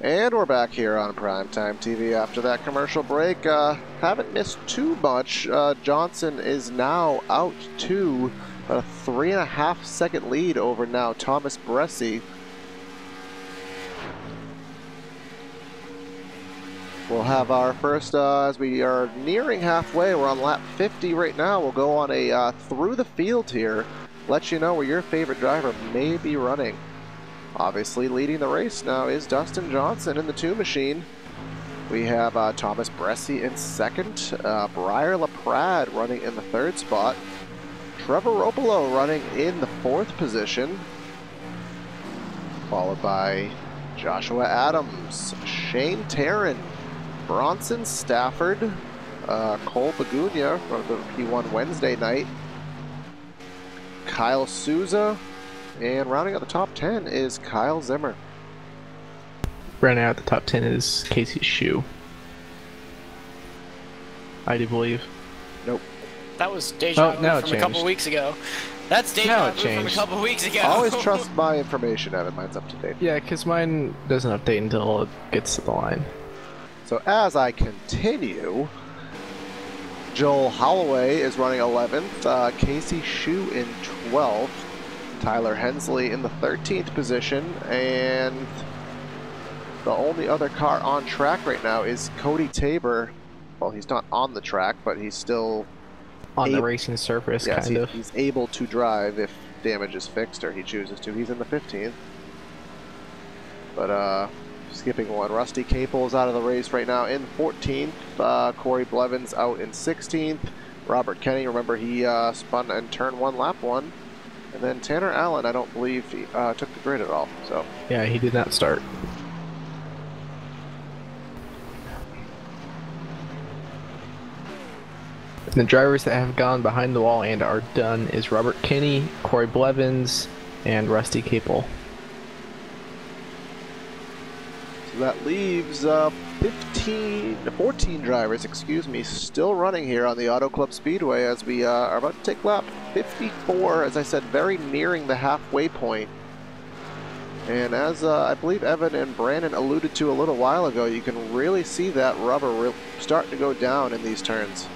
And we're back here on Primetime TV after that commercial break. Haven't missed too much. Johnson is now out to a 3.5 second lead over now Thomas Bresci. We'll have our first, as we are nearing halfway, we're on lap 50 right now. We'll go on a through the field here, let you know where your favorite driver may be running. Obviously leading the race now is Dustin Johnson in the 2 machine. We have Thomas Bresci in second, Briar LaPrade running in the 3rd spot, Trevor Ropolo running in the 4th position, followed by Joshua Adams, Shane Tarrin, Bronson Stafford, Cole Bagunia from the P1 Wednesday night, Kyle Souza, and rounding out the top 10 is Kyle Zimmer. Rounding out the top 10 is Casey Shue. I do believe. Nope. That was deja vu from a couple weeks ago. That's deja vu from a couple weeks ago. Always trust my information, Evan. Mine's up to date. Yeah, because mine doesn't update until it gets to the line. So as I continue, Joel Holloway is running 11th, Casey Shue in 12th, Tyler Hensley in the 13th position, and the only other car on track right now is Cody Tabor. Well, he's not on the track, but he's still on the racing surface, yes, kind of. He's able to drive if damage is fixed or he chooses to. He's in the 15th. But skipping one, Rusty Capel is out of the race right now in 14th. Corey Blevins out in 16th. Robert Kenny, remember he spun and turned 1 lap 1. And then Tanner Allen, I don't believe he took the grid at all. So yeah, he did not start. And the drivers that have gone behind the wall and are done is Robert Kenny, Corey Blevins, and Rusty Capel. So that leaves 14 drivers, excuse me, still running here on the Auto Club Speedway as we are about to take lap 54, as I said, very nearing the halfway point. And as I believe Evan and Brandon alluded to a little while ago, you can really see that rubber starting to go down in these turns.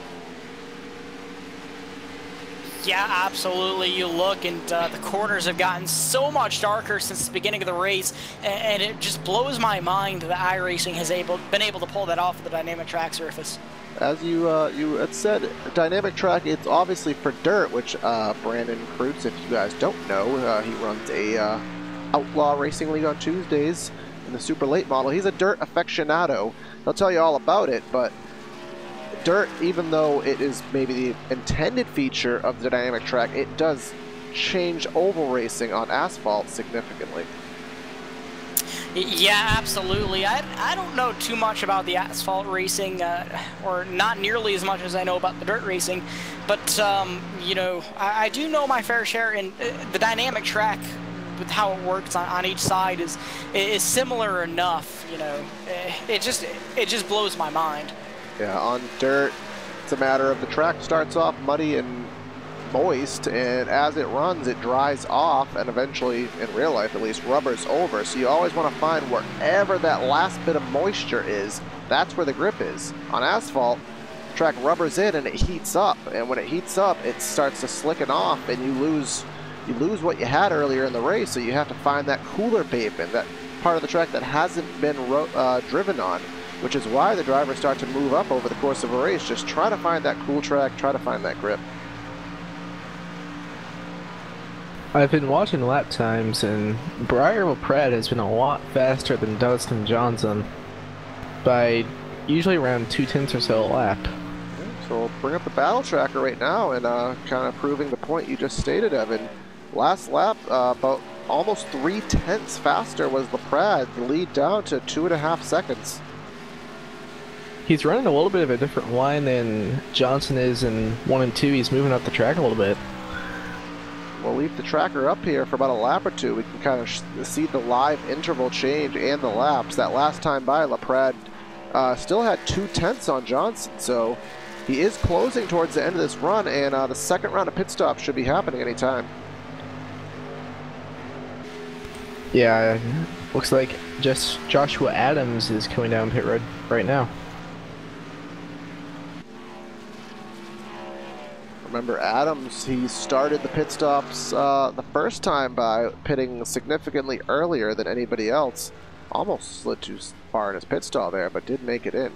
Yeah, absolutely. You look and the corners have gotten so much darker since the beginning of the race, and it just blows my mind that iRacing has been able to pull that off with the dynamic track surface. As you had said, dynamic track, it's obviously for dirt, which Brandon Krutz, if you guys don't know, he runs a Outlaw Racing League on Tuesdays in the super late model. He's a dirt aficionado. He'll tell you all about it, but dirt, even though it is maybe the intended feature of the dynamic track, it does change oval racing on asphalt significantly. Yeah, absolutely. I don't know too much about the asphalt racing, or not nearly as much as I know about the dirt racing, but you know, I do know my fair share, and the dynamic track with how it works on each side is similar enough. You know, it just blows my mind. Yeah, on dirt, it's a matter of the track starts off muddy and moist, and as it runs, it dries off, and eventually, in real life at least, rubbers over. So you always want to find wherever that last bit of moisture is, that's where the grip is. On asphalt, the track rubbers in and it heats up, and when it heats up, it starts to slicken off, and you lose what you had earlier in the race. So you have to find that cooler pavement, that part of the track that hasn't been driven on, which is why the drivers start to move up over the course of a race. Just try to find that cool track, try to find that grip. I've been watching lap times, and Briar LaPrade has been a lot faster than Dustin Johnson by usually around 2/10 or so a lap. So we'll bring up the battle tracker right now and kind of proving the point you just stated, Evan. Last lap, about almost 3/10 faster was LaPrade, the lead down to 2.5 seconds. He's running a little bit of a different line than Johnson is in 1 and 2. He's moving up the track a little bit. We'll leave the tracker up here for about a lap or two. We can kind of see the live interval change and the laps. That last time by, LaPrade still had 2/10 on Johnson, so he is closing towards the end of this run, and the second round of pit stops should be happening anytime. Yeah, looks like just Joshua Adams is coming down pit road right now. Remember Adams, he started the pit stops the first time by pitting significantly earlier than anybody else. Almost slid too far in his pit stall there, but did make it in.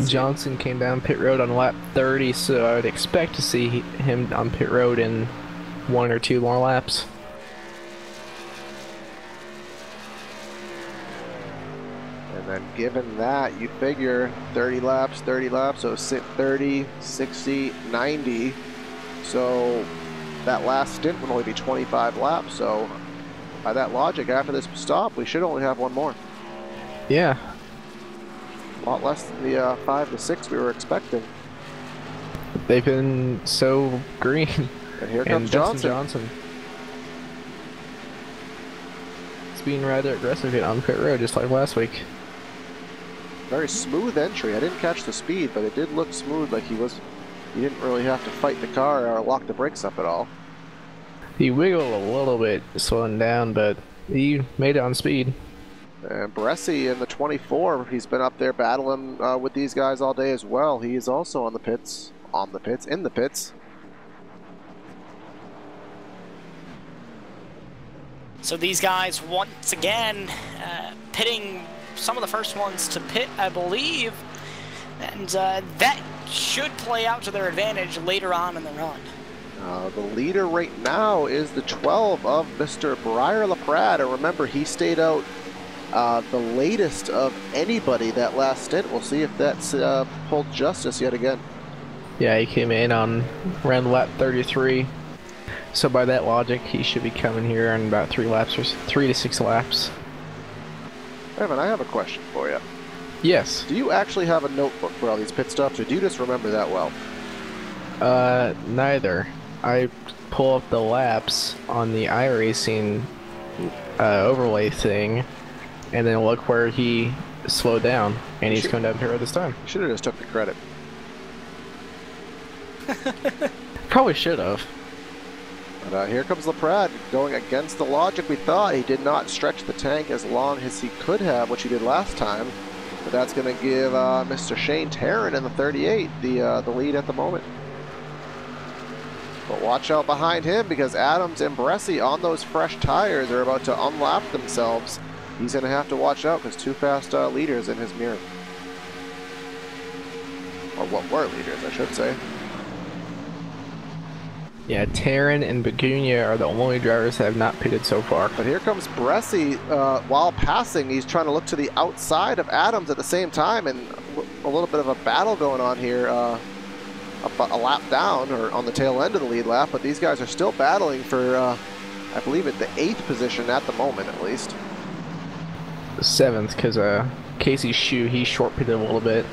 Johnson came down pit road on lap 30, so I would expect to see him on pit road in 1 or 2 more laps. And then given that, you figure 30 laps, so 30, 60, 90. So that last stint would only be 25 laps. So by that logic, after this stop, we should only have one more. Yeah. A lot less than the 5 to 6 we were expecting. They've been so green. And here comes Johnson. It's being rather aggressive on pit road, just like last week. Very smooth entry. I didn't catch the speed, but it did look smooth, like he didn't really have to fight the car or lock the brakes up at all. He wiggled a little bit, slowing down, but he made it on speed. And Bresci in the 24, he's been up there battling with these guys all day as well. He is also in the pits. So these guys, once again, pitting some of the first ones to pit, I believe, and that should play out to their advantage later on in the run. The leader right now is the 12 of Mr. Briar LaPrade, and remember, he stayed out the latest of anybody that last stint. We'll see if that's pulled justice yet again. Yeah, he came in on around lap 33. So by that logic, he should be coming here in about 3 laps or 3 to 6 laps. Evan, I have a question for you. Yes. Do you actually have a notebook for all these pit stops, or do you just remember that well? Neither. I pull up the laps on the iRacing overlay thing, and then look where he slowed down, and he's coming down here this time. You should have just took the credit. Probably should have. But here comes LaPrade, going against the logic we thought. He did not stretch the tank as long as he could have, which he did last time. But that's going to give Mr. Shane Tarrant in the 38 the lead at the moment. But watch out behind him, because Adams and Bresci on those fresh tires are about to unlap themselves. He's going to have to watch out, because 2 fast leaders in his mirror. Or what were leaders, I should say. Yeah, Tarrant and Begunia are the only drivers that have not pitted so far. But here comes Bresci. While passing, he's trying to look to the outside of Adams at the same time, and a little bit of a battle going on here. A lap down, or on the tail end of the lead lap, but these guys are still battling for, I believe, at the 8th position at the moment, at least. The 7th, because Casey Shue, he short pitted a little bit.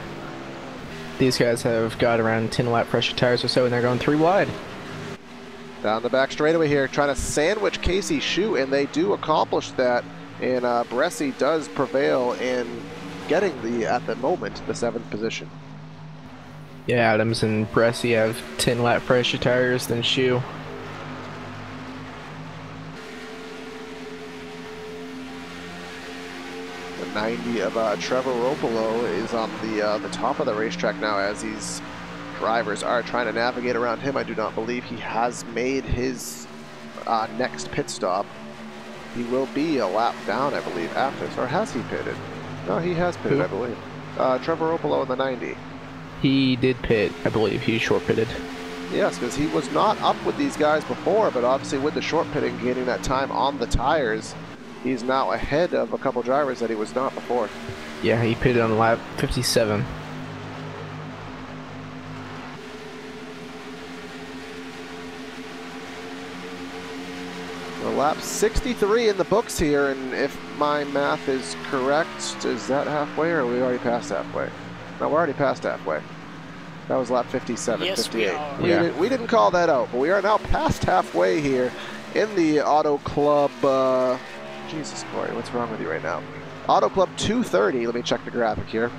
These guys have got around 10 lap pressure tires or so, and they're going 3 wide. Down the back straightaway here, trying to sandwich Casey Shue, and they do accomplish that. And Bresci does prevail in getting at the moment, the 7th position. Yeah, Adams and Bresci have 10 lap pressure tires than Shue. The 90 of Trevor Ropolo is on the top of the racetrack now, as these drivers are trying to navigate around him. I do not believe he has made his next pit stop. He will be a lap down, I believe, after this. Or has he pitted? No, he has pitted, I believe. Trevor Ropolo in the 90. He did pit, I believe. He short pitted. Yes, because he was not up with these guys before, but obviously with the short pitting, gaining that time on the tires, he's now ahead of a couple drivers that he was not before. Yeah, he pitted on lap 57. Lap 63 in the books here, and if my math is correct, is that halfway, or are we already past halfway? No, we're already past halfway. That was lap 57, yes, 58. We didn't call that out, but we are now past halfway here in the Auto Club, Jesus, Corey, what's wrong with you right now? Auto Club 230, let me check the graphic here,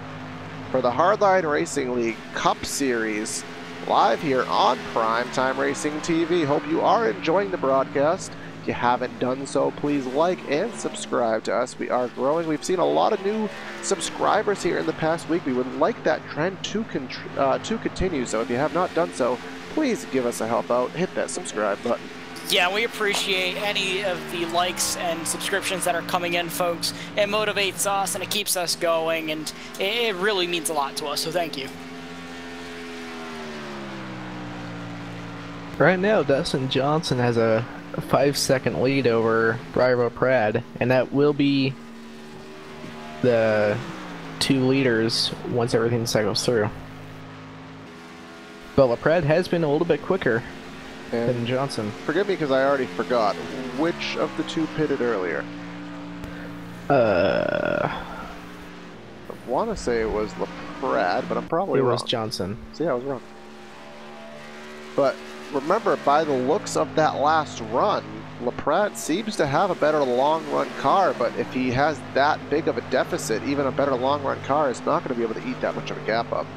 for the Hardline Racing League Cup Series, live here on Primetime Racing TV. Hope you are enjoying the broadcast If you haven't done so, please like and subscribe to us. We are growing. We've seen a lot of new subscribers here in the past week. We would like that trend to continue, so if you have not done so, please give us a help out. Hit that subscribe button. Yeah, we appreciate any of the likes and subscriptions that are coming in, folks. It motivates us and it keeps us going, and it really means a lot to us, so thank you. Right now, Dustin Johnson has a 5-second lead over Briar Pratt, and that will be the 2 leaders once everything cycles through. But LaPrade has been a little bit quicker than Johnson. Forgive me because I already forgot. Which of the 2 pitted earlier? I want to say it was LaPrade, but I'm probably wrong. It was Johnson. See, I was wrong. But remember, by the looks of that last run, LaPrade seems to have a better long-run car, but if he has that big of a deficit, even a better long-run car is not going to be able to eat that much of a gap up.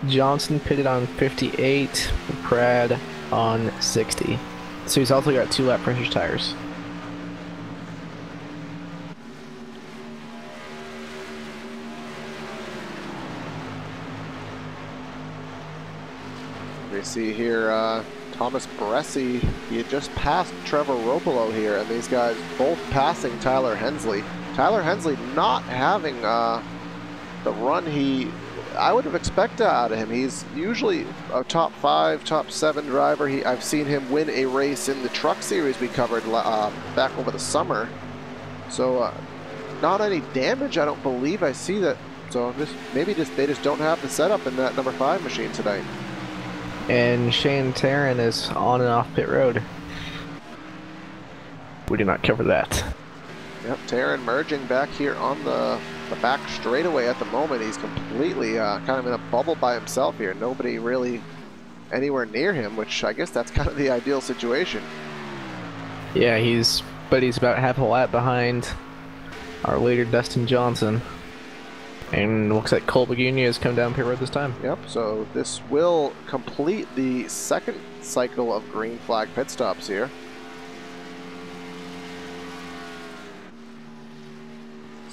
Johnson pitted on 58, LaPrade on 60. So he's also got 2 lap pressure tires. We see here Thomas Bresci, he had just passed Trevor Robolo here, and these guys both passing Tyler Hensley. Tyler Hensley not having the run I would have expected out of him. He's usually a top 5, top 7 driver. I've seen him win a race in the truck series we covered back over the summer. So not any damage, I don't believe. I see that. So maybe they just don't have the setup in that number 5 machine tonight. And Shane Tarrant is on and off pit road. We did not cover that. Yep, Tarrant merging back here on the back straightaway at the moment. He's completely kind of in a bubble by himself here. Nobody really anywhere near him, which I guess that's kind of the ideal situation. Yeah, he's about half a lap behind our leader, Dustin Johnson. And looks like Cole Begunia has come down pit road this time. Yep, so this will complete the 2nd cycle of green flag pit stops here.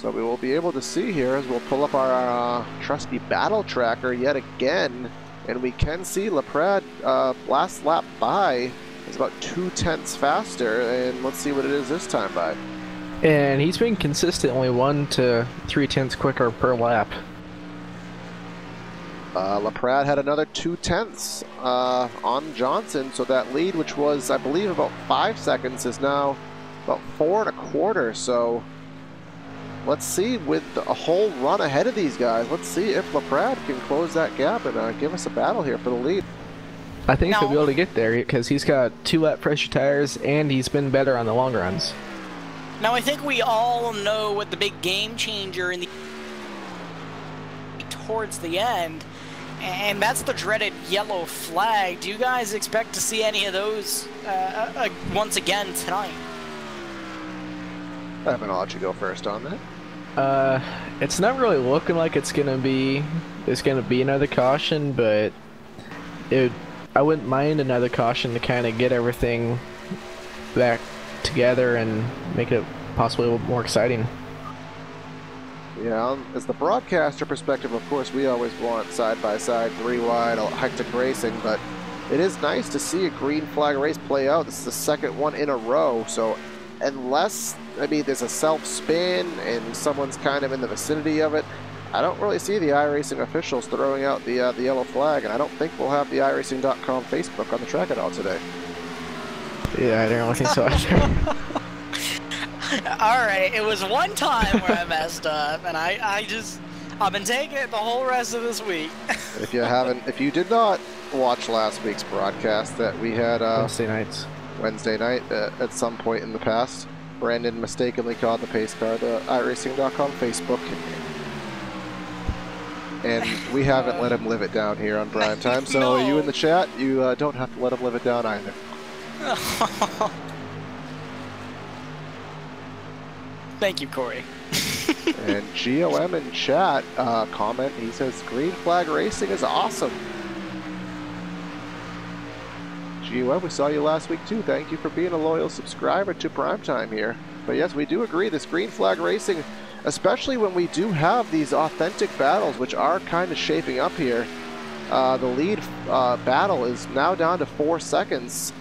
So we will be able to see here as we'll pull up our trusty battle tracker yet again, and we can see LaPrade last lap by is about 2/10 faster, and let's see what it is this time by. And he's been consistently 1 to 3/10 quicker per lap. LaPrade had another 2/10 on Johnson, so that lead, which was I believe about 5 seconds, is now about 4 1/4. So let's see, with a whole run ahead of these guys, let's see if LaPrade can close that gap and give us a battle here for the lead. I think he'll be able to get there because he's got 2 lap pressure tires and he's been better on the long runs. Now, I think we all know what the big game changer in the towards the end, and that's the dreaded yellow flag. Do you guys expect to see any of those once again tonight? I'm gonna let you go first on that. It's not really looking like it's gonna be another caution, but I wouldn't mind another caution to kind of get everything back together and make it possibly a little more exciting. Yeah, as the broadcaster perspective, of course, we always want side-by-side, 3-wide, hectic racing, but it is nice to see a green flag race play out. This is the 2nd one in a row, so unless, I mean, there's a self-spin and someone's kind of in the vicinity of it, I don't really see the iRacing officials throwing out the yellow flag, and I don't think we'll have the iRacing.com Facebook on the track at all today. Yeah, I don't think so either. Alright, it was one time where I messed up, and I've been taking it the whole rest of this week. If you did not watch last week's broadcast that we had Wednesday night at some point in the past, Brandon mistakenly called the pace car the iRacing.com Facebook. And we haven't let him live it down here on Prime Time, so No. you in the chat, you don't have to let him live it down either. Thank you, Corey. And GOM in chat comment, he says green flag racing is awesome. GUF, we saw you last week too. Thank you for being a loyal subscriber to Primetime here. But yes, we do agree, this green flag racing, especially when we do have these authentic battles, which are kind of shaping up here. The lead battle is now down to 4 seconds.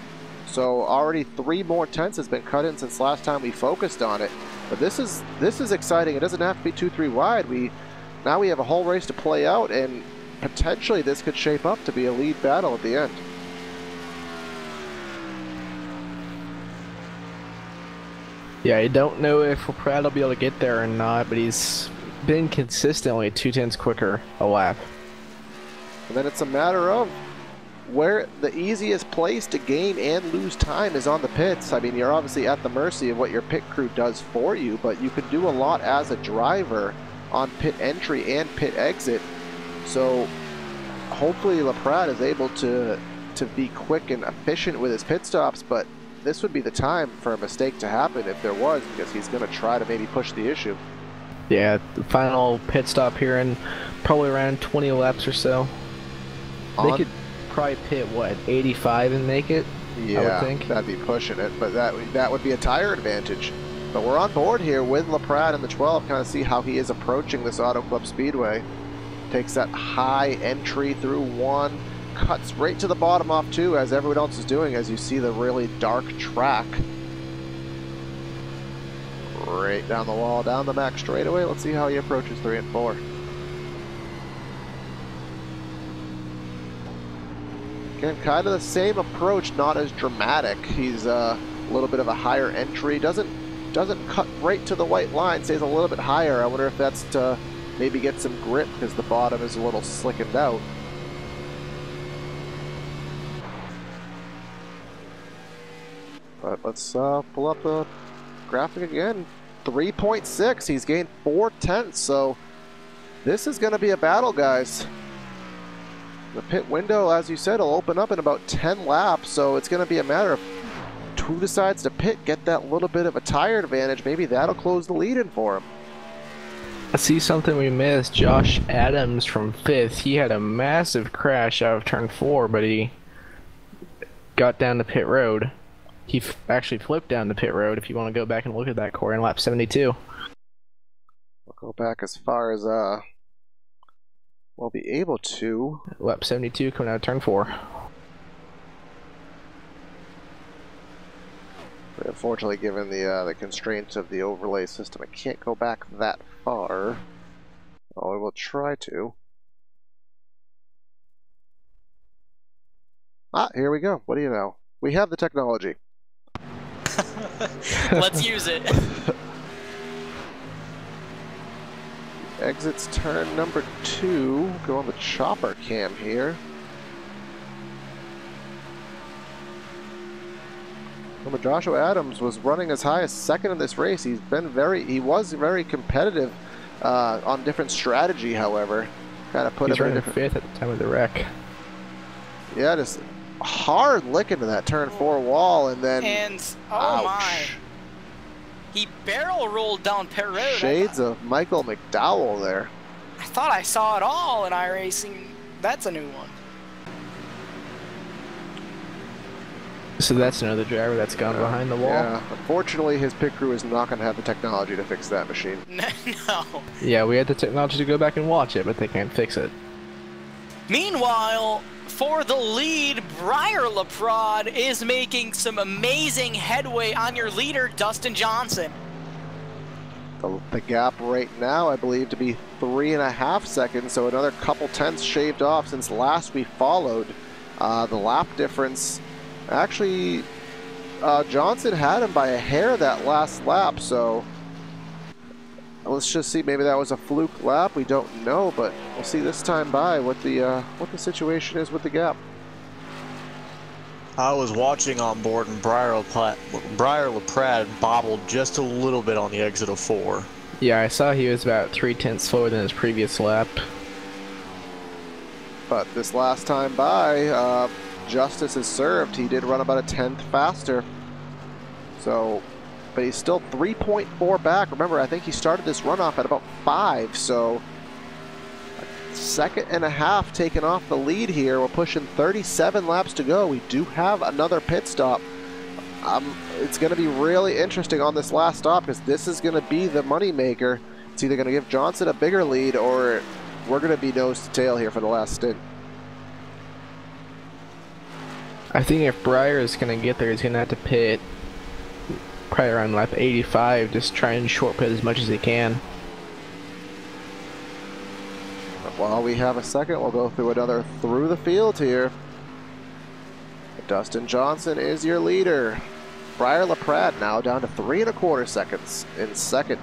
So already 3 more tenths has been cut in since last time we focused on it. But this is exciting. It doesn't have to be 2-3 wide. Now we have a whole race to play out, and potentially this could shape up to be a lead battle at the end. Yeah, I don't know if Pratt will be able to get there or not, but he's been consistently 2 tenths quicker a lap. And then it's a matter of where the easiest place to gain and lose time is on the pits. I mean, you're obviously at the mercy of what your pit crew does for you, but you can do a lot as a driver on pit entry and pit exit. So hopefully LaPrade is able to be quick and efficient with his pit stops, but this would be the time for a mistake to happen if there was, because he's going to try to maybe push the issue. Yeah, the final pit stop here in probably around 20 laps or so. They could probably pit, what, 85 and make it? Yeah, I would think. that'd be pushing it, but that would be a tire advantage. But we're on board here with LaPrade in the 12, kind of see how he is approaching this Auto Club Speedway. Takes that high entry through 1, cuts right to the bottom off 2, as everyone else is doing, as you see the really dark track. Right down the wall, down the max straightaway. Let's see how he approaches 3 and 4. Again, kind of the same approach, not as dramatic. He's a little bit of a higher entry. Doesn't cut right to the white line, stays a little bit higher. I wonder if that's to maybe get some grip because the bottom is a little slickened out. But let's pull up the graphic again. 3.6, he's gained 4 tenths, so this is going to be a battle, guys. The pit window, as you said, will open up in about 10 laps, so it's going to be a matter of who decides to pit, get that little bit of a tire advantage. Maybe that'll close the lead in for him. I see something we missed. Josh Adams from 5th. He had a massive crash out of turn 4, but he got down the pit road. He actually flipped down the pit road, if you want to go back and look at that, Corey, in lap 72. We'll go back as far as we'll be able to. Lap 72 coming out of turn 4. But unfortunately, given the constraints of the overlay system, I can't go back that far. Oh, I will try to. Ah, here we go. What do you know? We have the technology. Let's use it. Exits turn number 2. Go on the chopper cam here. Remember, Joshua Adams was running as high as 2nd in this race. He was very competitive on different strategy, however. Kind of put him in different. 5th at the time of the wreck. Yeah, just hard lick into that turn 4 wall, and then. And oh my! He barrel rolled down pit road. Shades of Michael McDowell there. I thought I saw it all in iRacing. That's a new one. So that's another driver that's gone behind the wall? Yeah, unfortunately his pit crew is not going to have the technology to fix that machine. No. Yeah, we had the technology to go back and watch it, but they can't fix it. Meanwhile, for the lead, Briar LaPrade is making some amazing headway on your leader, Dustin Johnson. The gap right now, I believe, to be 3.5 seconds, so another couple tenths shaved off since last we followed. The lap difference, actually, Johnson had him by a hair that last lap, so let's just see. Maybe that was a fluke lap. We don't know, but we'll see this time by what the situation is with the gap. I was watching on board, and Briar LaPrade bobbled just a little bit on the exit of 4. Yeah, I saw he was about 3 tenths slower than his previous lap. But this last time by, justice is served. He did run about a tenth faster. So, but he's still 3.4 back. Remember, I think he started this runoff at about 5, so second and a half taken off the lead here. We're pushing 37 laps to go. We do have another pit stop. It's going to be really interesting on this last stop because this is going to be the money maker. It's either going to give Johnson a bigger lead or we're going to be nose to tail here for the last stint. I think if Breyer is going to get there, he's going to have to pit probably around lap 85, just try and short pit as much as he can. While we have a second, we'll go through another through the field here. Dustin Johnson is your leader. Briar LaPrade now down to 3 1/4 seconds in second.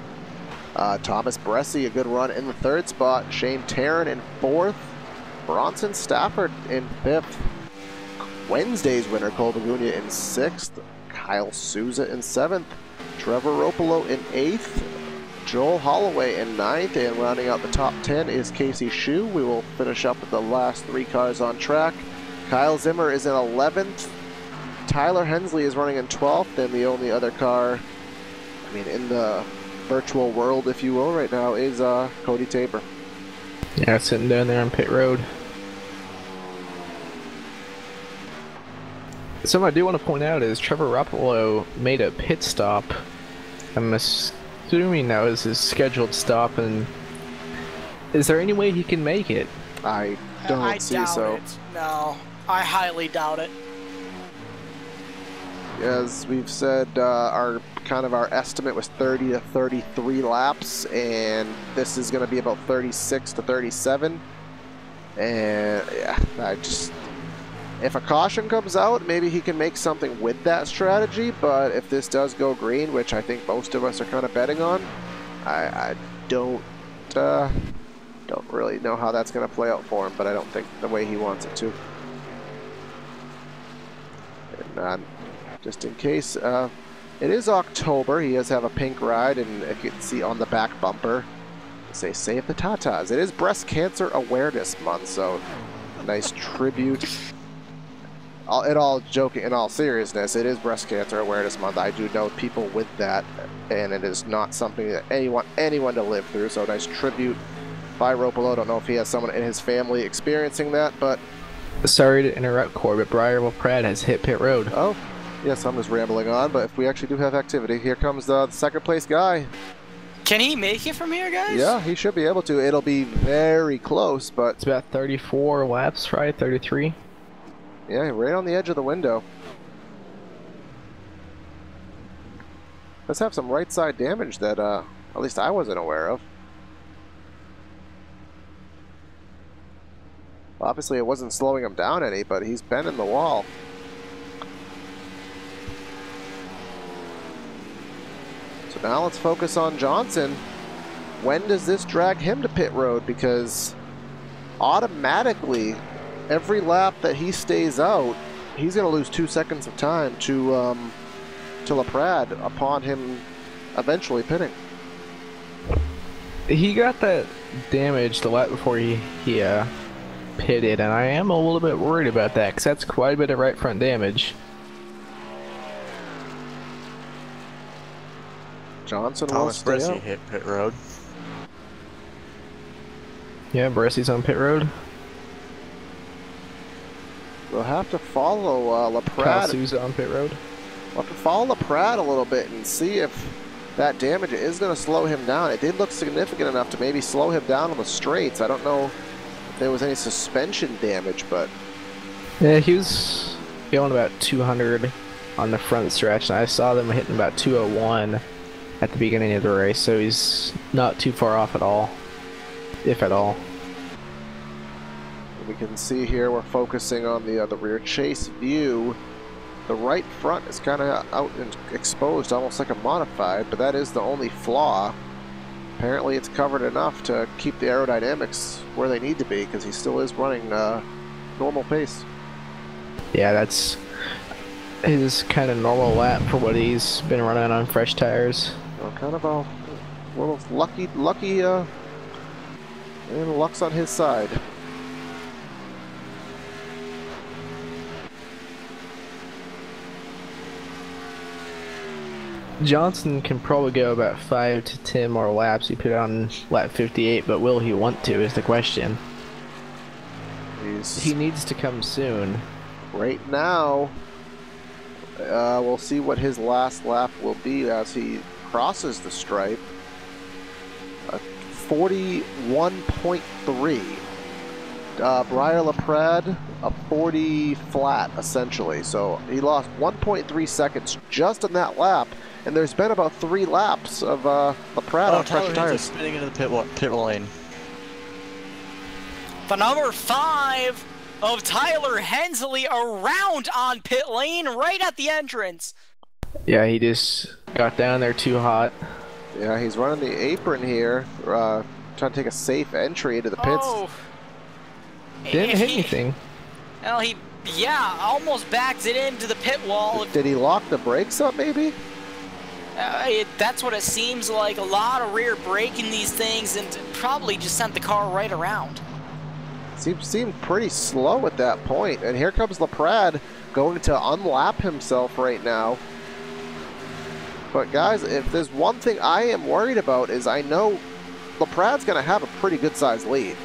Thomas Bresci, a good run in the third spot. Shane Tarrant in fourth. Bronson Stafford in fifth. Wednesday's winner, Cole Begunia, in sixth. Kyle Souza in seventh. Trevor Ropolo in eighth. Joel Holloway in ninth. And rounding out the top 10 is Casey Shue. We will finish up with the last 3 cars on track. Kyle Zimmer is in 11th. Tyler Hensley is running in 12th. And the only other car, I mean, in the virtual world, if you will, right now is Cody Tabor. Yeah, sitting down there on pit road. Something I do want to point out is Trevor Ropolo made a pit stop. I'm assuming that was his scheduled stop, and is there any way he can make it? I don't see so. It. No, I highly doubt it. As we've said, our estimate was 30 to 33 laps, and this is going to be about 36 to 37. And yeah, if a caution comes out, maybe he can make something with that strategy. But if this does go green, which I think most of us are kind of betting on, I don't really know how that's going to play out for him. But I don't think the way he wants it to. And just in case, it is October. He does have a pink ride, and if you can see on the back bumper, say "Save the Tatas." It is Breast Cancer Awareness Month, so a nice tribute. In all seriousness, it is Breast Cancer Awareness Month. I do know people with that, and it is not something that anyone to live through. So a nice tribute by Ropolo. I don't know if he has someone in his family experiencing that, but sorry to interrupt, Corey, but Briar LaPrade has hit pit road. Oh, yes, I'm just rambling on. But if we actually do have activity, here comes the second place guy. Can he make it from here, guys? Yeah, he should be able to. It'll be very close, but it's about 34 laps, right? 33. Yeah, right on the edge of the window. Let's have some right side damage that at least I wasn't aware of. Obviously it wasn't slowing him down any, but he's bending the wall. So now let's focus on Johnson. When does this drag him to pit road? Because automatically, every lap that he stays out, he's going to lose 2 seconds of time to LaPrade upon him eventually pitting. He got that damage the lap before he pitted, and I am a little bit worried about that because that's quite a bit of right front damage. Johnson Thomas will stay Bresci out. hit pit road. Yeah, Bresci's on pit road. We'll have to follow Kyle LaPrade. Souza on pit road. We'll have to follow LaPrade a little bit and see if that damage is going to slow him down. It did look significant enough to maybe slow him down on the straights. I don't know if there was any suspension damage, but Yeah, he was going about 200 on the front stretch, and I saw them hitting about 201 at the beginning of the race, so he's not too far off at all, if at all. we can see here we're focusing on the rear chase view. The right front is kind of out and exposed, almost like a modified, but that is the only flaw. Apparently it's covered enough to keep the aerodynamics where they need to be, because he still is running normal pace. Yeah, that's his kind of normal lap for what he's been running on fresh tires. Well, kind of a little lucky, and luck's on his side. Johnson can probably go about 5 to 10 more laps. He put on lap 58, but will he want to is the question. He needs to come soon. Right now, we'll see what his last lap will be as he crosses the stripe. 41.3. Briar LaPrade, a 40 flat, essentially. So he lost 1.3 seconds just in that lap, and there's been about 3 laps of LaPrade on pressure tires. Spinning into the pit lane. The number 5 of Tyler Hensley around on pit lane right at the entrance. Yeah, he just got down there too hot. Yeah, he's running the apron here, trying to take a safe entry into the pits. Oh. Didn't hit anything. Well, yeah, almost backed it into the pit wall. Did he lock the brakes up, maybe? That's what it seems like. A lot of rear braking these things, and probably just sent the car right around. Seemed pretty slow at that point. And here comes LaPrade going to unlap himself right now. But guys, if there's one thing I am worried about is I know LaPrade's going to have a pretty good sized lead.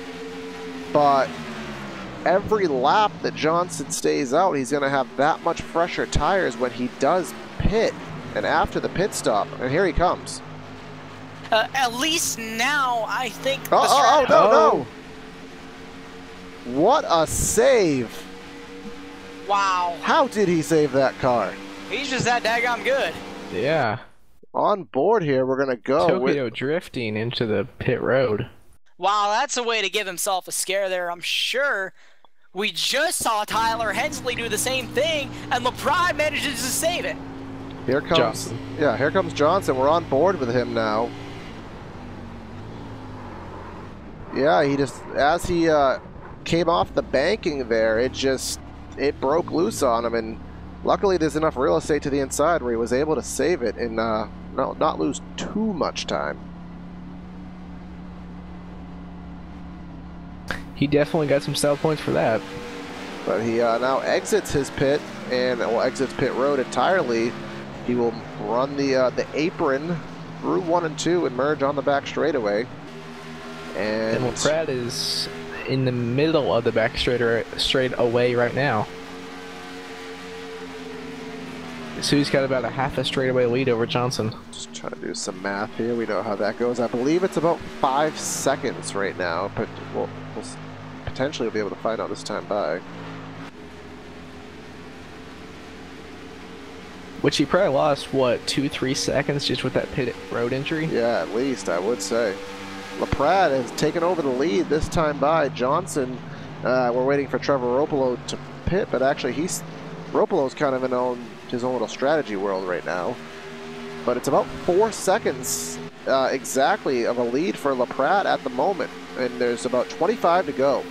But every lap that Johnson stays out, he's going to have that much fresher tires when he does pit and after the pit stop. And here he comes. At least now, I think... no. What a save. Wow. How did he save that car? He's just that daggone good. Yeah. On board here, we're going to go Tokyo drifting into the pit road. Wow, that's a way to give himself a scare there, I'm sure. We just saw Tyler Hensley do the same thing, and LaPrade manages to save it. Here comes Johnson. Yeah, here comes Johnson. We're on board with him now. Yeah, he just, as he came off the banking there, it broke loose on him, and luckily there's enough real estate to the inside where he was able to save it and not lose too much time. He definitely got some style points for that. But he now exits his pit and exits pit road entirely. He will run the apron through 1 and 2 and merge on the back straightaway. And LaPrade is in the middle of the back straight away right now. So he's got about a half a straightaway lead over Johnson. Just trying to do some math here. We know how that goes. I believe it's about 5 seconds right now, but we'll potentially be able to find out this time by. Which he probably lost, what, 2-3 seconds just with that pit road injury? Yeah, at least, I would say. LaPrade has taken over the lead this time by Johnson. We're waiting for Trevor Ropolo to pit, but actually Ropolo's kind of in his own little strategy world right now. But it's about 4 seconds exactly of a lead for LaPrade at the moment, and there's about 25 to go.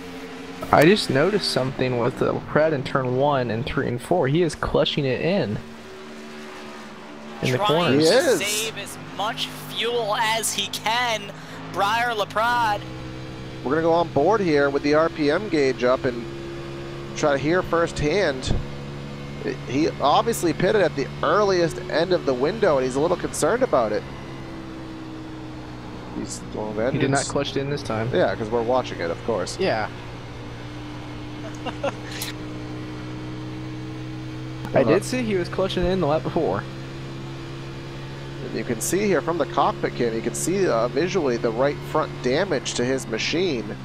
I just noticed something with LaPrade in turn 1 and 3 and 4. He is clutching it in the corners. He is. Save as much fuel as he can. Briar LaPrade. We're gonna go on board here with the RPM gauge up and try to hear firsthand. He obviously pitted at the earliest end of the window, and he's a little concerned about it. He did not clutch it in this time. Yeah, because we're watching it, of course. Yeah. I did see he was clutching in the lap before. And you can see here from the cockpit cam, you can see visually the right front damage to his machine.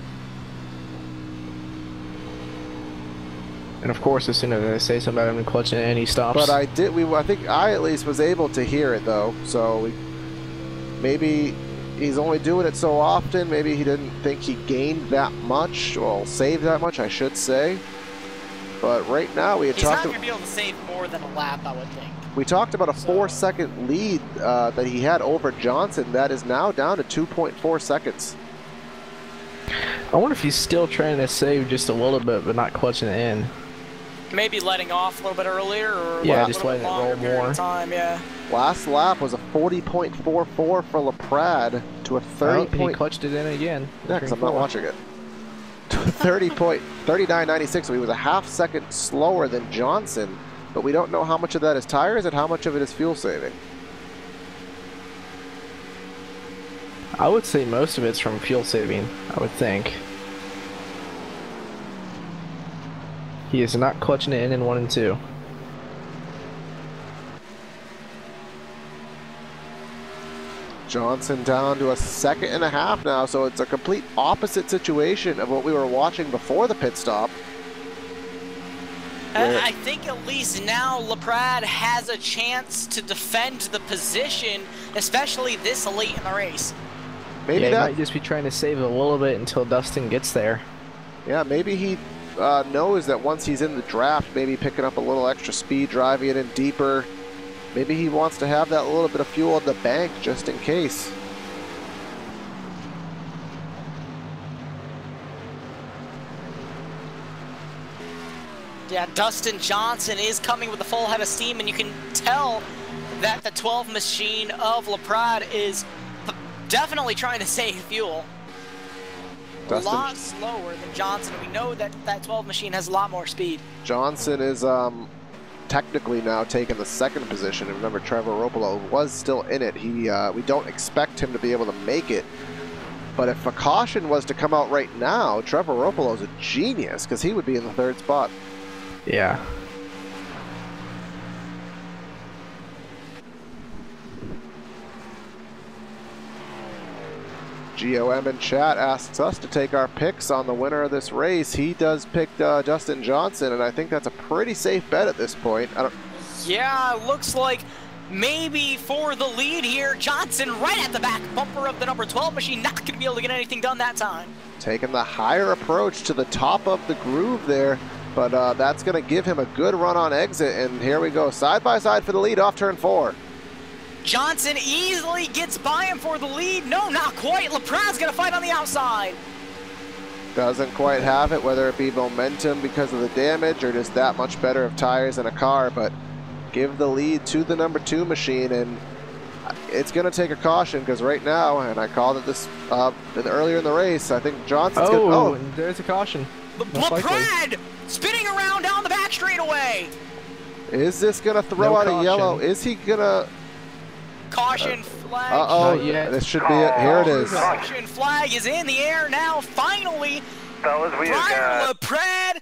And of course, as soon as I say something about him clutching in, he stops. But I think I at least was able to hear it though, so maybe he's only doing it so often. Maybe he didn't think he gained that much, or saved that much, I should say. But right now we had He's talked. not going to be able to save more than a lap, I would think. We talked about a 4-second lead that he had over Johnson. That is now down to 2.4 seconds. I wonder if he's still trying to save just a little bit, but not clutching it in. Maybe letting off a little bit earlier, or yeah, a just little letting bit it roll longer more. time. Yeah. Last lap was a 40.44 for LaPrade to a 30. He clutched it in again. Yeah, because I'm not watching it. To 39.96, so he was a half second slower than Johnson, but we don't know how much of that is tires and how much of it is fuel saving. I would say most of it's from fuel saving, I would think. He is not clutching it in 1 and 2. Johnson down to a 2.5 seconds now, so it's a complete opposite situation of what we were watching before the pit stop. I think at least now LaPrade has a chance to defend the position, especially this late in the race. Maybe he that might just be trying to save a little bit until Dustin gets there. Yeah, maybe he knows that once he's in the draft, maybe picking up a little extra speed, driving it in deeper. Maybe he wants to have that little bit of fuel in the bank just in case. Yeah, Dustin Johnson is coming with a full head of steam, and you can tell that the 12 machine of LaPrade is definitely trying to save fuel. Dustin, a lot slower than Johnson. We know that that 12 machine has a lot more speed. Johnson is technically now taking the second position. And remember, Trevor Ropolo was still in it. We don't expect him to be able to make it. But if a caution was to come out right now, Trevor Ropolo is a genius because he would be in the third spot. Yeah. GOM in chat asks us to take our picks on the winner of this race. He does pick Dustin Johnson, and I think that's a pretty safe bet at this point. Yeah, looks like maybe for the lead here, Johnson right at the back bumper of the number 12 machine, not going to be able to get anything done that time. Taking the higher approach to the top of the groove there, but that's going to give him a good run on exit, and here we go, side by side for the lead off turn 4. Johnson easily gets by him for the lead. No, not quite. LaPrade's going to fight on the outside. Doesn't quite have it, whether it be momentum because of the damage or just that much better of tires in a car, but give the lead to the number 2 machine, and it's going to take a caution because right now, and I called it this earlier in the race, I think Johnson's going to... Oh, there's a caution. LaPrade spinning around down the back straightaway. Is this going to throw out a yellow? Is he going to... Caution flag. Uh-oh, this should be it. Here it is. Caution flag is in the air now. Finally, fellas, we Brian LaPrade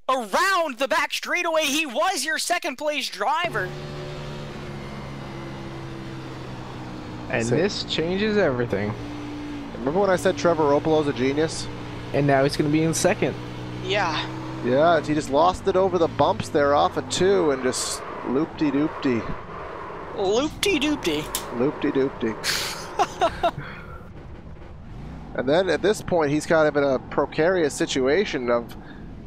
around the back straightaway. He was your second place driver. And this changes everything. Remember when I said Trevor Ropolo's a genius? And now he's going to be in second. Yeah. Yeah, he just lost it over the bumps there off of 2 and just loop-de-doop-de. Loop-de-doop-de. Loop-de-doop-de. And then at this point, he's kind of in a precarious situation of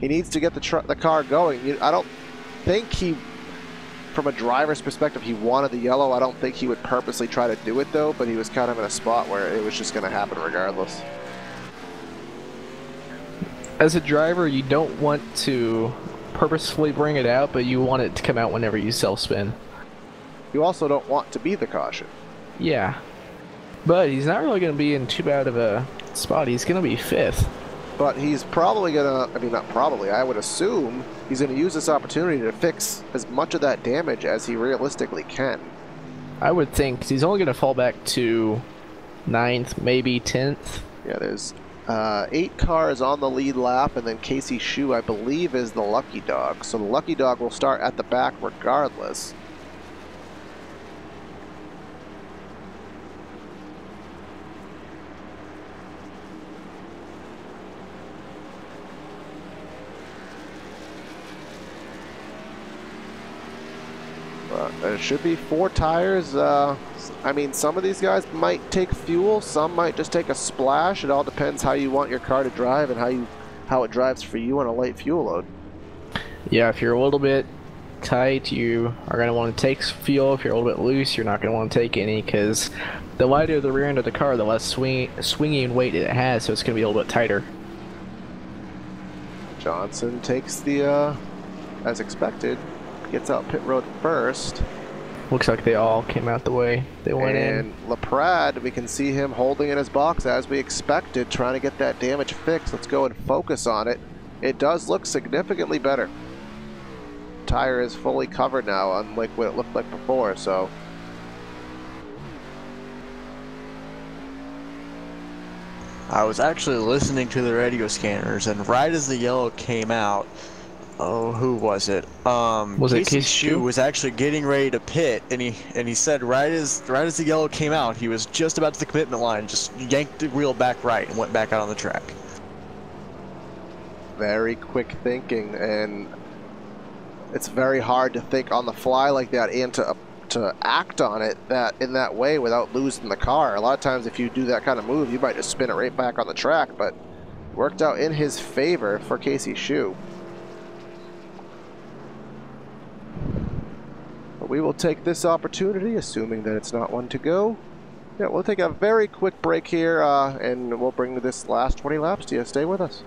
he needs to get the car going. I don't think he, from a driver's perspective, he wanted the yellow. I don't think he would purposely try to do it, though, but he was kind of in a spot where it was just going to happen regardless. As a driver, you don't want to purposefully bring it out, but you want it to come out whenever you self-spin. You also don't want to be the caution. Yeah. But he's not really going to be in too bad of a spot. He's going to be 5th. But he's probably going to, I mean, not probably, I would assume he's going to use this opportunity to fix as much of that damage as he realistically can. I would think, 'cause he's only going to fall back to 9th, maybe 10th. Yeah, there's 8 cars on the lead lap, and then Casey Shue, I believe, is the lucky dog. So the lucky dog will start at the back regardless. It should be 4 tires. I mean, some of these guys might take fuel, some might just take a splash. It all depends how you want your car to drive and how it drives for you on a light fuel load. Yeah, if you're a little bit tight, you are going to want to take fuel. If you're a little bit loose, you're not going to want to take any, because the lighter the rear end of the car, the less swinging weight it has, so it's going to be a little bit tighter. Johnson takes the, as expected, gets out pit road first. Looks like they all came out the way they went in. And LaPrade, we can see him holding in his box as we expected, trying to get that damage fixed. Let's go and focus on it. It does look significantly better. Tire is fully covered now, unlike what it looked like before, so. I was actually listening to the radio scanners, and right as the yellow came out, Oh, who was it? Was it Casey Casey Shue Shue? was actually getting ready to pit, and he said right as the yellow came out, he was just about to the commitment line, just yanked the wheel back right and went back out on the track. Very quick thinking, and it's very hard to think on the fly like that and to act on it in that way without losing the car. A lot of times if you do that kind of move, you might just spin it right back on the track, but worked out in his favor for Casey Shue. But we will take this opportunity, assuming that it's not one to go. Yeah, we'll take a very quick break here, and we'll bring this last 20 laps to you. Stay with us.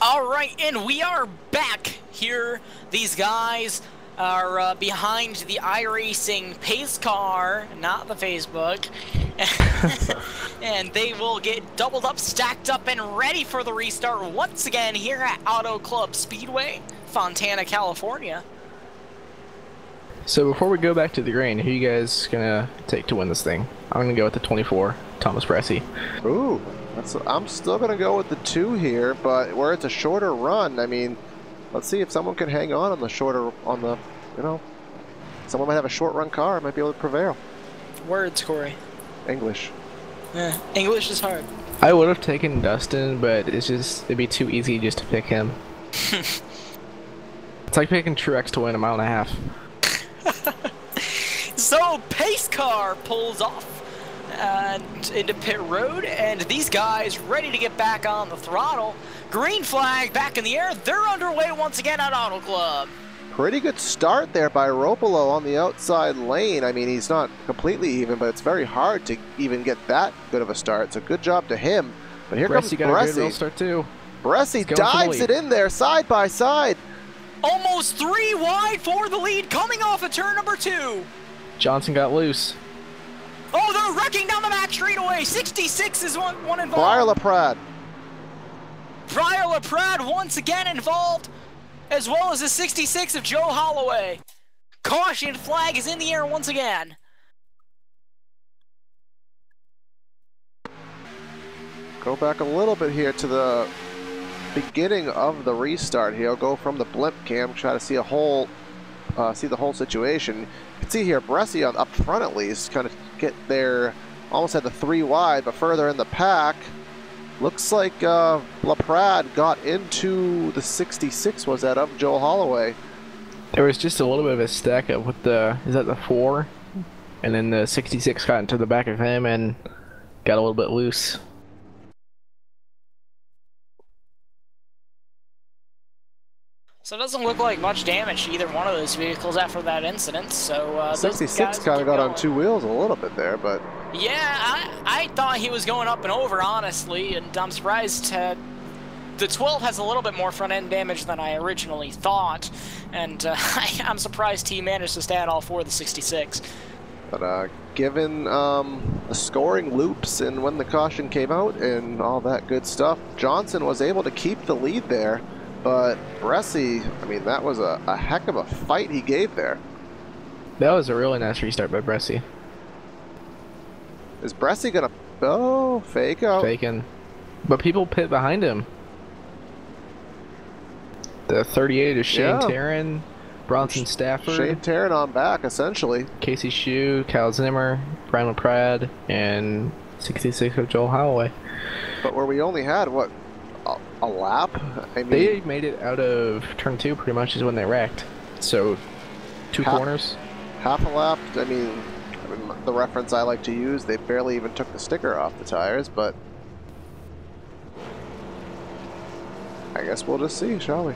Alright, and we are back here. These guys are behind the iRacing pace car, not the Facebook. And they will get doubled up, stacked up, and ready for the restart once again here at Auto Club Speedway, Fontana, California. So before we go back to the green, who you guys gonna take to win this thing? I'm gonna go with the 24, Thomas Bressy. Ooh, I'm still gonna go with the 2 here, but where it's a shorter run, I mean, let's see if someone can hang on the shorter, you know, someone might have a short run car, might be able to prevail. Words, Corey. English. English is hard. I would have taken Dustin, but it'd be too easy just to pick him. It's like picking Truex to win a mile and a half. So pace car pulls off into pit road, and these guys ready to get back on the throttle. Green flag back in the air. They're underway once again at Auto Club. Pretty good start there by Ropolo on the outside lane. I mean, he's not completely even, but it's very hard to even get that good of a start. So good job to him. But here comes got a good real Bressy. start too. Bressy dives it in there side by side. Almost 3 wide for the lead, coming off of turn number 2. Johnson got loose. Oh, they're wrecking down the back straightaway. 66 is one involved. Briar LaPrade. Briar LaPrade once again involved, as well as the 66 of Joe Holloway. Caution flag is in the air once again. Go back a little bit here to the beginning of the restart here. I'll go from the blimp cam, try to see the whole situation. You can see here Bressy up front at least, kind of get there, almost had the 3 wide, but further in the pack. Looks like LaPrade got into the 66, was that, of Joel Holloway. There was just a little bit of a stack up with the, is that the 4? And then the 66 got into the back of him and got a little bit loose. So it doesn't look like much damage to either one of those vehicles after that incident. So 66 kind of got on 2 wheels a little bit there, but yeah, I thought he was going up and over, honestly, and I'm surprised. The 12 has a little bit more front end damage than I originally thought, and I'm surprised he managed to stand all 4 of the 66. But given the scoring loops and when the caution came out and all that good stuff, Johnson was able to keep the lead there. But Bresci, I mean, that was a heck of a fight he gave there. That was a really nice restart by Bresci. Is Bresci gonna, oh, fake out? Faking. But people pit behind him. The 38 is Shane Taryn, Bronson Stafford. Shane Taryn on back, essentially. Casey Shue, Kyle Zimmer, Brian McPrad, and 66 of Joel Holloway. But where we only had, what, a lap? I mean, they made it out of turn 2 pretty much is when they wrecked. So, 2 corners. Half a lap. I mean, the reference I like to use, they barely even took the sticker off the tires, but I guess we'll just see, shall we?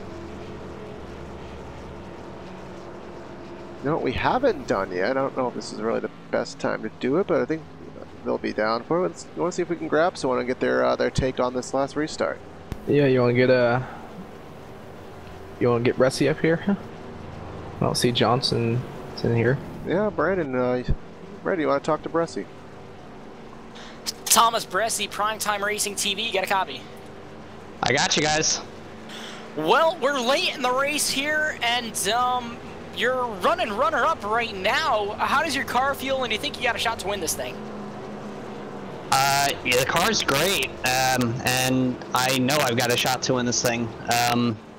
You know what we haven't done yet? I don't know if this is really the best time to do it, but I think they'll be down for it. You want to see if we can grab someone and get their take on this last restart. Yeah, you want to get Bresci up here? I don't see Johnson in here. Yeah, Brandon, Brandon, you want to talk to Bresci? Thomas Bresci, Primetime Racing TV, get a copy. I got you guys. Well, we're late in the race here, and you're running runner-up right now. How does your car feel, and do you think you got a shot to win this thing? Yeah, the car's great, and I know I've got a shot to win this thing. I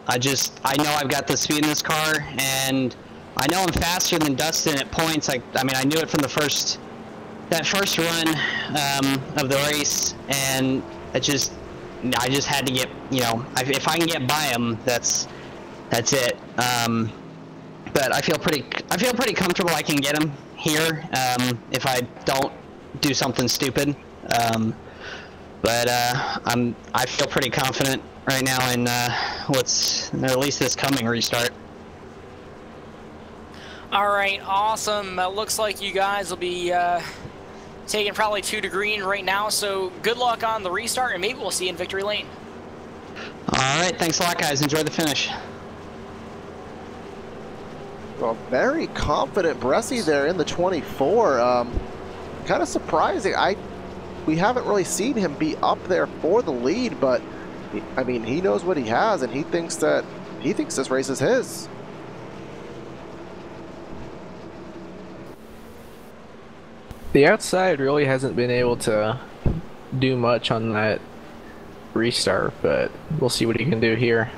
know I've got the speed in this car, and I know I'm faster than Dustin at points. I mean, I knew it from that first run of the race, and I just had to get, you know, if I can get by him, that's it. But I feel pretty comfortable I can get him here if I don't do something stupid. I feel pretty confident right now in at least this coming restart. All right, awesome. Looks like you guys will be taking probably 2 to green right now, so good luck on the restart, and maybe we'll see you in victory lane. All right, thanks a lot, guys. Enjoy the finish. Well, very confident Bresci there in the 24. Kind of surprising. We haven't really seen him be up there for the lead, but I mean, he knows what he has, and he thinks this race is his. The outside really hasn't been able to do much on that restart, but we'll see what he can do here.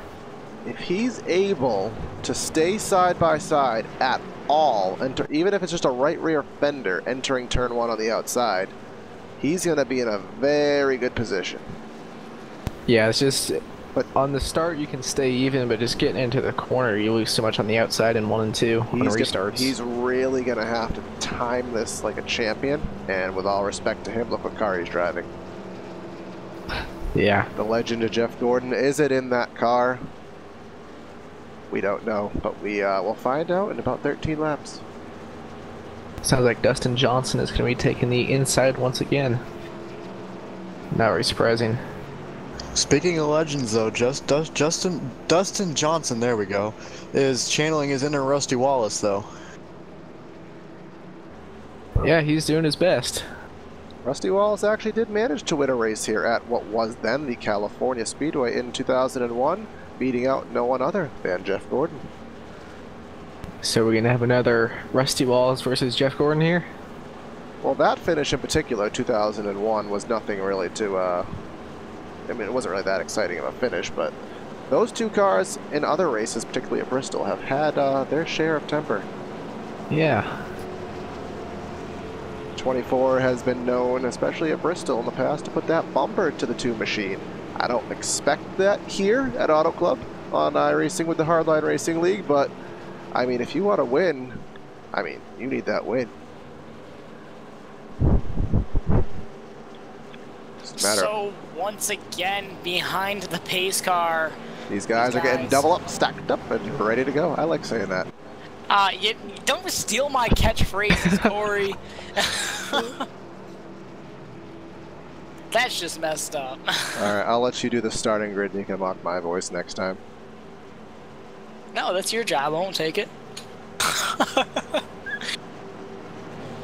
If he's able to stay side by side at all, even if it's just a right rear fender entering turn 1 on the outside, he's going to be in a very good position. Yeah, it's just, but on the start you can stay even, but just getting into the corner you lose so much on the outside in 1 and 2 on the restarts. He's really going to have to time this like a champion, and with all respect to him, look what car he's driving. Yeah. The legend of Jeff Gordon. Is it in that car? We don't know, but we'll find out in about 13 laps. Sounds like Dustin Johnson is going to be taking the inside once again. Not very surprising. Speaking of legends, though, Dustin Johnson, there we go, is channeling his inner Rusty Wallace, though. Yeah, he's doing his best. Rusty Wallace actually did manage to win a race here at what was then the California Speedway in 2001, beating out no one other than Jeff Gordon. So we're going to have another Rusty Wallace versus Jeff Gordon here? Well, that finish in particular, 2001, was nothing really to, I mean, it wasn't really that exciting of a finish, but those 2 cars in other races, particularly at Bristol, have had their share of temper. Yeah. 24 has been known, especially at Bristol in the past, to put that bumper to the 2 machine. I don't expect that here at Auto Club on iRacing with the Hardline Racing League, but I mean, if you want to win, I mean, you need that win. So once again, behind the pace car. These guys are getting double up, stacked up, and ready to go. I like saying that. You don't steal my catchphrases, Corey. That's just messed up. All right, I'll let you do the starting grid and you can mock my voice next time. No, that's your job. I won't take it.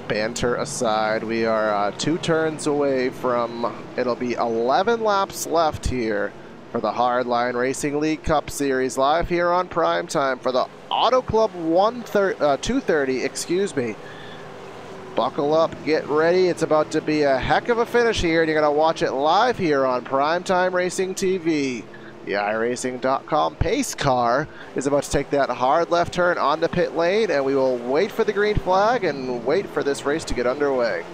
Banter aside, we are 2 turns away from, it'll be 11 laps left here for the Hardline Racing League Cup Series, live here on Primetime for the Auto Club 230, excuse me. Buckle up, get ready, it's about to be a heck of a finish here, and you're going to watch it live here on Primetime Racing TV. The iRacing.com pace car is about to take that hard left turn on the pit lane, and we will wait for the green flag and wait for this race to get underway.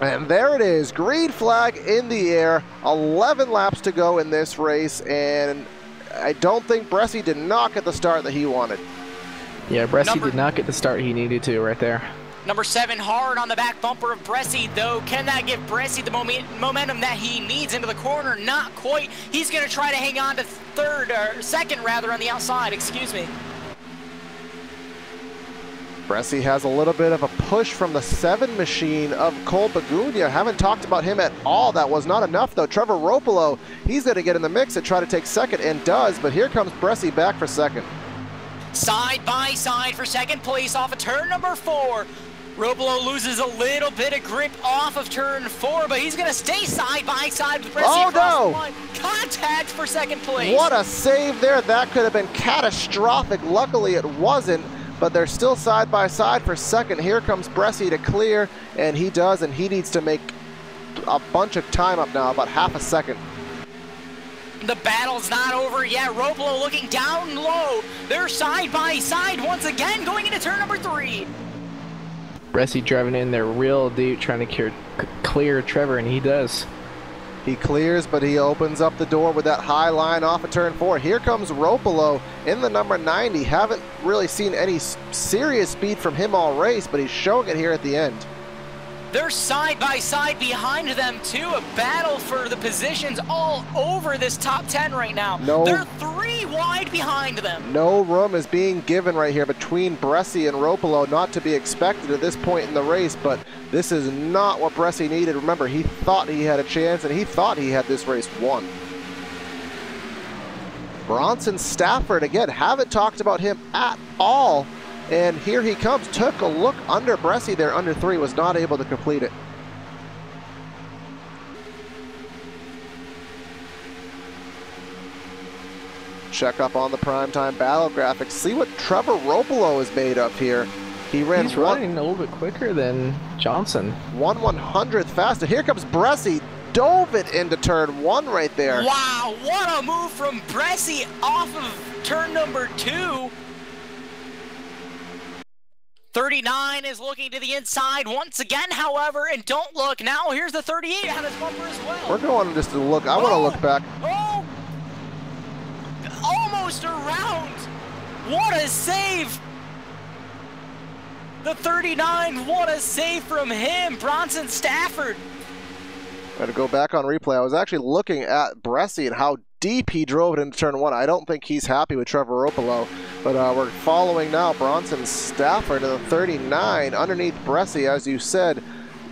And there it is, green flag in the air, 11 laps to go in this race, and I don't think Bressi did not get the start that he wanted. Yeah, Bressi did not get the start he needed to right there. Number 7 hard on the back bumper of Bressi, though. Can that give Bressi the momentum that he needs into the corner? Not quite. He's going to try to hang on to second on the outside, excuse me. Bressi has a little bit of a push from the 7 machine of Cole Bagunia. Haven't talked about him at all. That was not enough, though. Trevor Ropolo, he's going to get in the mix and try to take second, and does, but here comes Bressi back for second. Side by side for second place off of turn number 4. Ropolo loses a little bit of grip off of turn 4, but he's going to stay side by side with Bressi. Oh, no! Contact for second place. What a save there. That could have been catastrophic. Luckily, it wasn't, but they're still side by side for second. Here comes Bressi to clear, and he does, and he needs to make a bunch of time up now, about half a second. The battle's not over yet. Ropolo looking down low. They're side by side once again going into turn number 3. Bressi driving in there real deep, trying to clear Trevor, and he does. He clears, but he opens up the door with that high line off of turn 4. Here comes Ropolo in the number 90. Haven't really seen any serious speed from him all race, but he's showing it here at the end. They're side by side behind them too. A battle for the positions all over this top 10 right now. They're 3 wide behind them. No room is being given right here between Bressi and Ropolo, not to be expected at this point in the race, but this is not what Bressi needed. Remember, he thought he had a chance, and he thought he had this race won. Bronson Stafford, again, haven't talked about him at all. And here he comes, took a look under Bressi there, under 3, was not able to complete it. Check up on the primetime battle graphics, see what Trevor Ropolo is made of here. He's running a little bit quicker than Johnson. 1/100th faster. Here comes Bressi, dove it into turn 1 right there. Wow, what a move from Bressi off of turn number 2. 39 is looking to the inside once again, however, and don't look now. Here's the 38 on his bumper as well. We're going just to look. I want to look back. Oh! Almost around. What a save. The 39, what a save from him. Bronson Stafford. Got to go back on replay. I was actually looking at Bressi and how deep he drove it into turn 1. I don't think he's happy with Trevor Ropolo. But we're following now Bronson Stafford to the 39 underneath Bressi, as you said.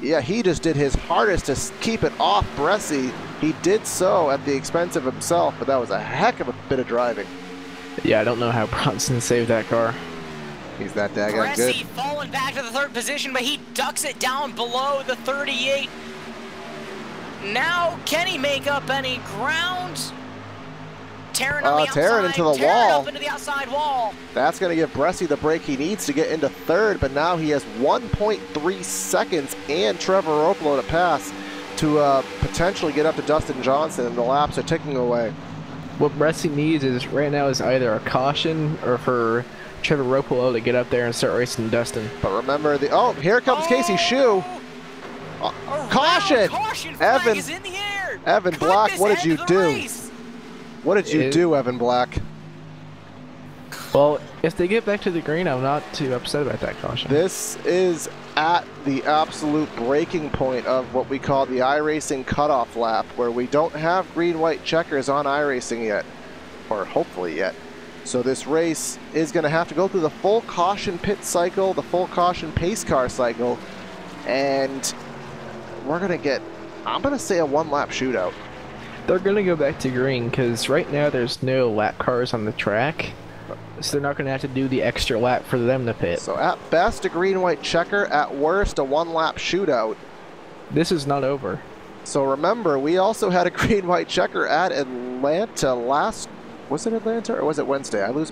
Yeah, he just did his hardest to keep it off Bressi. He did so at the expense of himself, but that was a heck of a bit of driving. Yeah, I don't know how Bronson saved that car. He's that daggone good. Bressi falling back to the 3rd position, but he ducks it down below the 38. Now, can he make up any ground? Tearing on the outside, into the tearing wall. up into the outside wall. That's going to give Bressi the break he needs to get into 3rd, but now he has 1.3 seconds and Trevor Ropolo to pass to potentially get up to Dustin Johnson, and the laps are ticking away. What Bressi needs is right now is either a caution or for Trevor Ropolo to get up there and start racing Dustin. But remember here comes Casey Shue. Caution! Evan is in the air. Evan Black, what did you do? What did you do, Evan Black? Well, if they get back to the green, I'm not too upset about that caution. This is at the absolute breaking point of what we call the iRacing cutoff lap, where we don't have green-white checkers on iRacing yet, or hopefully yet. So this race is going to have to go through the full caution pit cycle, the full caution pace car cycle, and we're going to get, I'm going to say, a one-lap shootout. They're going to go back to green because right now there's no lap cars on the track, so they're not going to have to do the extra lap for them to pit. So at best, a green-white checker, at worst, a one-lap shootout. This is not over. So remember, we also had a green-white checker at Atlanta last. Was it Atlanta or was it Wednesday? I lose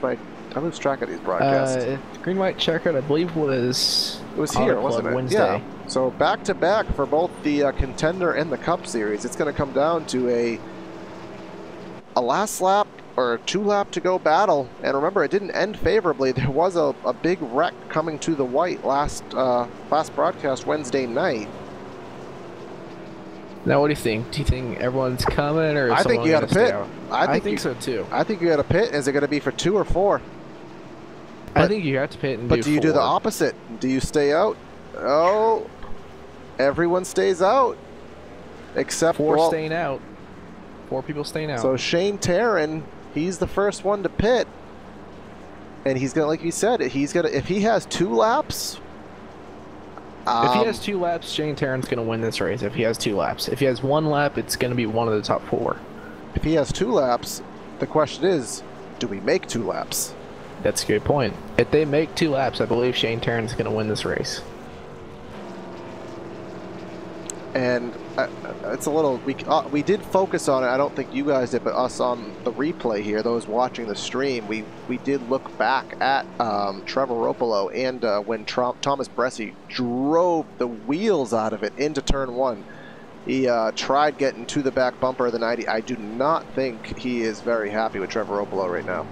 track of these broadcasts. Green-white checker, I believe, was. It was here, wasn't it? Wednesday. Yeah. So back-to-back for both the contender and the Cup Series. It's going to come down to a last lap or a 2-lap to go battle. And remember, it didn't end favorably. There was a big wreck coming to the white last broadcast Wednesday night. Now, what do you think? Do you think everyone's coming, or I think you got to pit. I think so too. I think you got to pit. Is it going to be for 2 or 4? I think you have to pit and but do you do the opposite? Do you stay out? Oh, everyone stays out except 4 staying out. 4 people staying out. So Shane Taryn, he's the first one to pit, and he's gonna, like you said, he's gonna, if he has 2 laps. If he has 2 laps, Shane Taryn's going to win this race. If he has 2 laps. If he has 1 lap, it's going to be one of the top 4. If he has 2 laps, the question is, do we make 2 laps? That's a good point. If they make 2 laps, I believe Shane Taryn's going to win this race. And it's a little, we did focus on it. I don't think you guys did, but us on the replay here, those watching the stream, we did look back at Trevor Ropolo and when Thomas Bresci drove the wheels out of it into turn 1. He tried getting to the back bumper of the 90. I do not think he is very happy with Trevor Ropolo right now.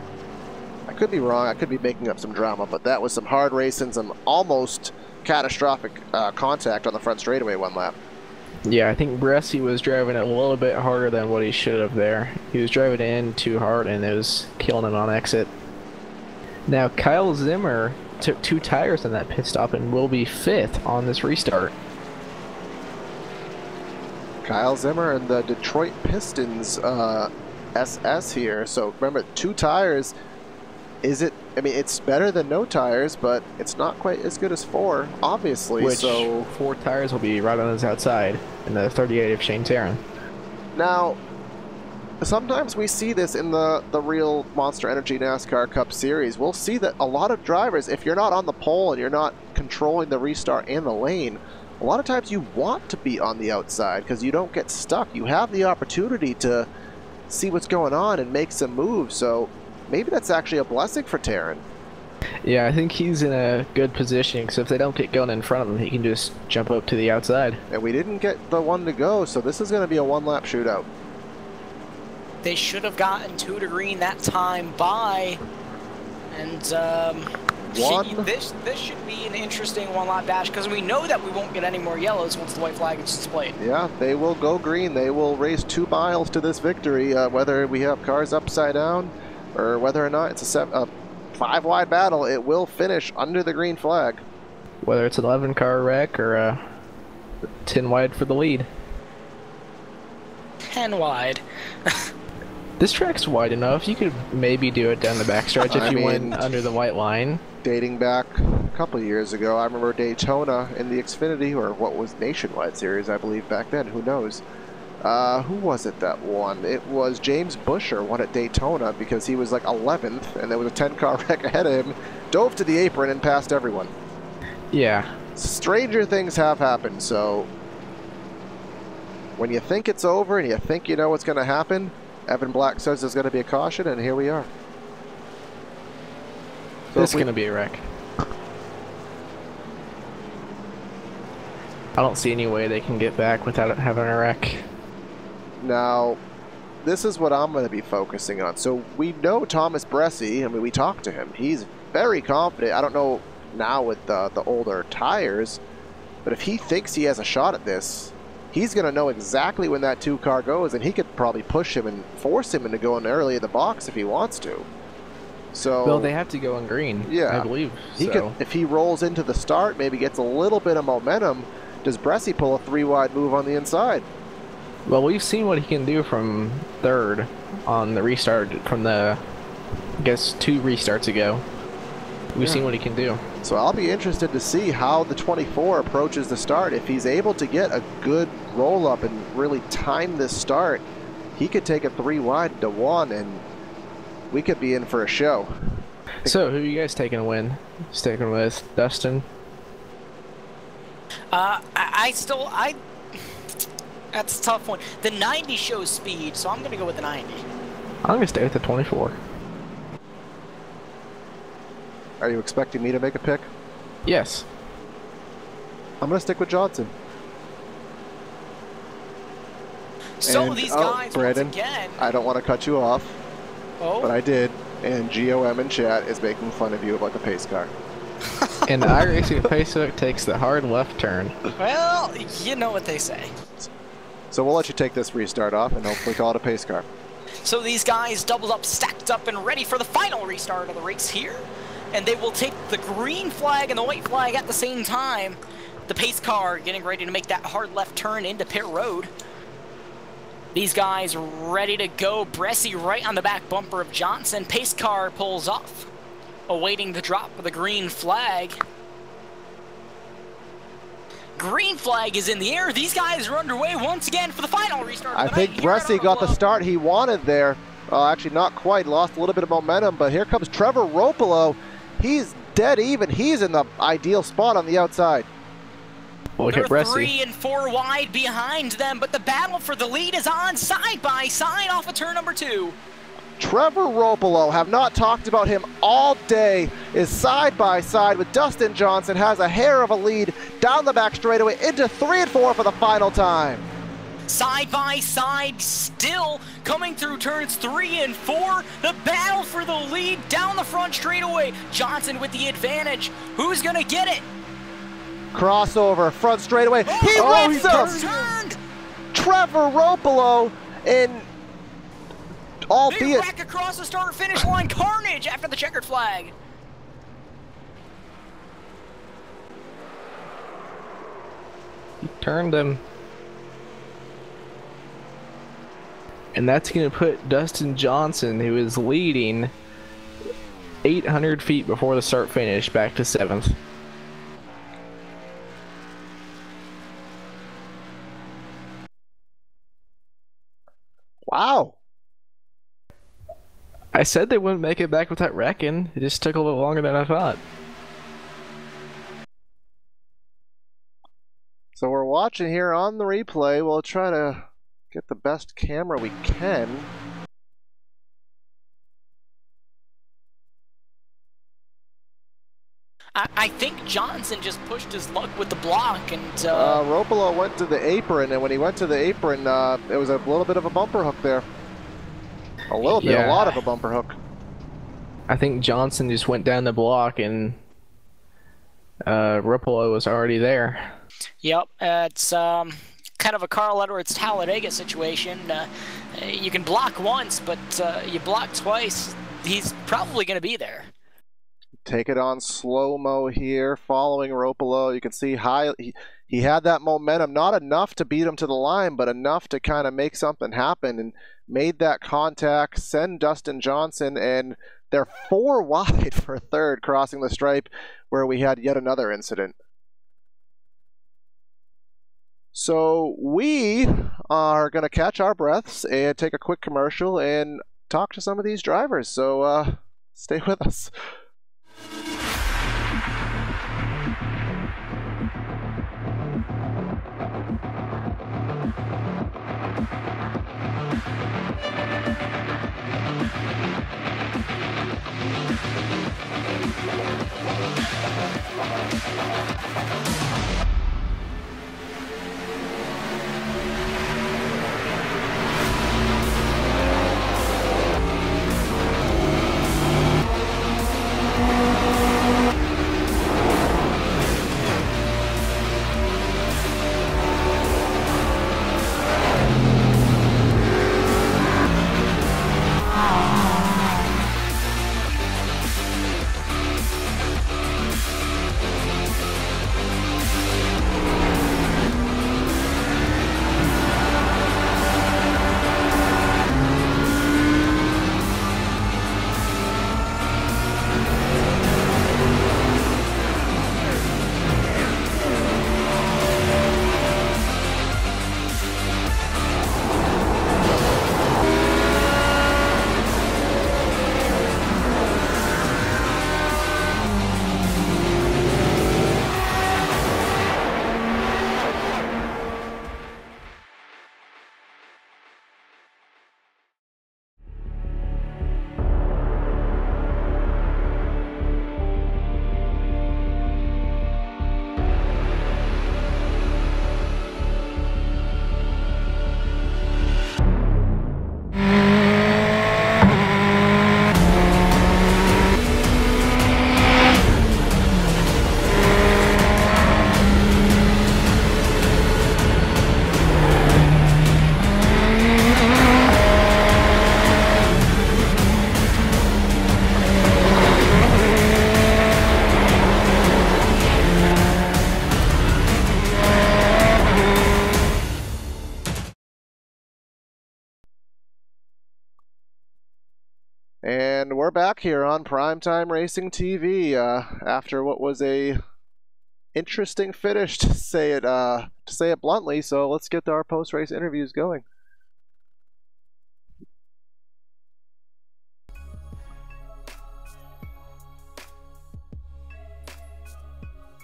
I could be wrong. I could be making up some drama, but that was some hard racing, some almost catastrophic contact on the front straightaway one lap. Yeah, I think Bresci was driving it a little bit harder than what he should have there. He was driving in too hard, and it was killing him on exit. Now, Kyle Zimmer took 2 tires in that pit stop and will be 5th on this restart. Kyle Zimmer and the Detroit Pistons SS here. So remember, 2 tires. Is it? I mean, it's better than no tires, but it's not quite as good as 4, obviously. Which, so 4 tires will be right on his outside in the 38 of Shane Taryn. Now, sometimes we see this in the real Monster Energy NASCAR Cup Series. We'll see that a lot of drivers, if you're not on the pole and you're not controlling the restart and the lane, a lot of times you want to be on the outside because you don't get stuck. You have the opportunity to see what's going on and make some moves. So maybe that's actually a blessing for Taryn. Yeah, I think he's in a good position because if they don't get going in front of him, he can just jump up to the outside. And we didn't get the 1 to go, so this is going to be a 1-lap shootout. They should have gotten 2 to green that time by, and this should be an interesting 1-lap dash because we know that we won't get any more yellows once the white flag is displayed. Yeah, they will go green. They will race 2 miles to this victory, whether we have cars upside down or whether or not it's a 5-wide battle. It will finish under the green flag. Whether it's an 11-car wreck or a 10-wide for the lead. 10 wide. This track's wide enough. You could maybe do it down the backstretch if you went under the white line. Dating back a couple of years ago, I remember Daytona in the Xfinity, or what was Nationwide Series, I believe, back then. Who knows? Who was it that won? It was James Buescher won at Daytona because he was like 11th, and there was a 10-car wreck ahead of him, dove to the apron, and passed everyone. Yeah. Stranger things have happened, so when you think it's over and you think you know what's going to happen, Evan Black says there's going to be a caution, and here we are. So this is going to be a wreck. I don't see any way they can get back without having a wreck. Now, this is what I'm going to be focusing on. So we know Thomas Bresci. I mean, we talked to him. He's very confident. I don't know now with the older tires, but if he thinks he has a shot at this, he's going to know exactly when that 2-car goes, and he could probably push him and force him into going early in the box if he wants to. So Well, they have to go on green. Yeah. I believe. he So. could, if he rolls into the start, maybe gets a little bit of momentum. Does Bressie pull a 3-wide move on the inside? Well, we've seen what he can do from third on the restart from the, I guess, 2 restarts ago. We've seen what he can do. So I'll be interested to see how the 24 approaches the start. If he's able to get a good roll up and really time this start, he could take a 3-wide to 1 and we could be in for a show. So, who are you guys taking to win? Sticking with Dustin? That's a tough one. The 90 shows speed, so I'm going to go with the 90. I'm going to stay with the 24. Are you expecting me to make a pick? Yes. I'm going to stick with Johnson. So And- these oh, guys, Brandon, once again... I don't want to cut you off, Oh, but I did. And GOM in chat is making fun of you about the pace car. And the iRacing Pacehook takes the hard left turn. well, you know what they say. So we'll let you take this restart off and hopefully call it a pace car. So these guys doubled up, stacked up, and ready for the final restart of the race here. And they will take the green flag and the white flag at the same time. The pace car getting ready to make that hard left turn into pit road. These guys ready to go. Bressie right on the back bumper of Johnson. Pace car pulls off, awaiting the drop of the green flag. Green flag is in the air. These guys are underway once again for the final restart of I the think night here at Bressie got the Arnold. start he wanted there. Actually, not quite. Lost a little bit of momentum, but here comes Trevor Ropolo. He's dead even. He's in the ideal spot on the outside. Look They're at Bressie. 3 and 4 wide behind them, but the battle for the lead is on side by side off of turn number 2. Trevor Ropolo, have not talked about him all day, is side by side with Dustin Johnson, has a hair of a lead down the back straightaway into 3 and 4 for the final time. Side by side, still coming through turns 3 and 4. The battle for the lead down the front straightaway. Johnson with the advantage. Who's gonna get it? Crossover, front straightaway. He wins He's him! turned. Trevor Ropolo in, Big albeit wreck across the start-finish line. Carnage after the checkered flag. He turned him. And that's going to put Dustin Johnson, who is leading 800 feet before the start finish, back to 7th. wow. I said they wouldn't make it back without wrecking. It just took a little longer than I thought. So we're watching here on the replay. We'll try to get the best camera we can. I think Johnson just pushed his luck with the block, and Ropolo went to the apron, and when he went to the apron, it was a little bit of a bumper hook there. A little bit, a lot of a bumper hook. I think Johnson just went down the block and Ropolo was already there. Yep, it's kind of a Carl Edwards Talladega situation. You can block once, but you block twice. He's probably going to be there. Take it on slow-mo here, following Ropolo. You can see he had that momentum, not enough to beat him to the line, but enough to kind of make something happen, and made that contact, send Dustin Johnson, and they're 4 wide for third, crossing the stripe, where we had yet another incident. So we are going to catch our breaths and take a quick commercial and talk to some of these drivers. So stay with us. And we're back here on Primetime Racing TV after what was a interesting finish, to say it bluntly. So let's get our post-race interviews going.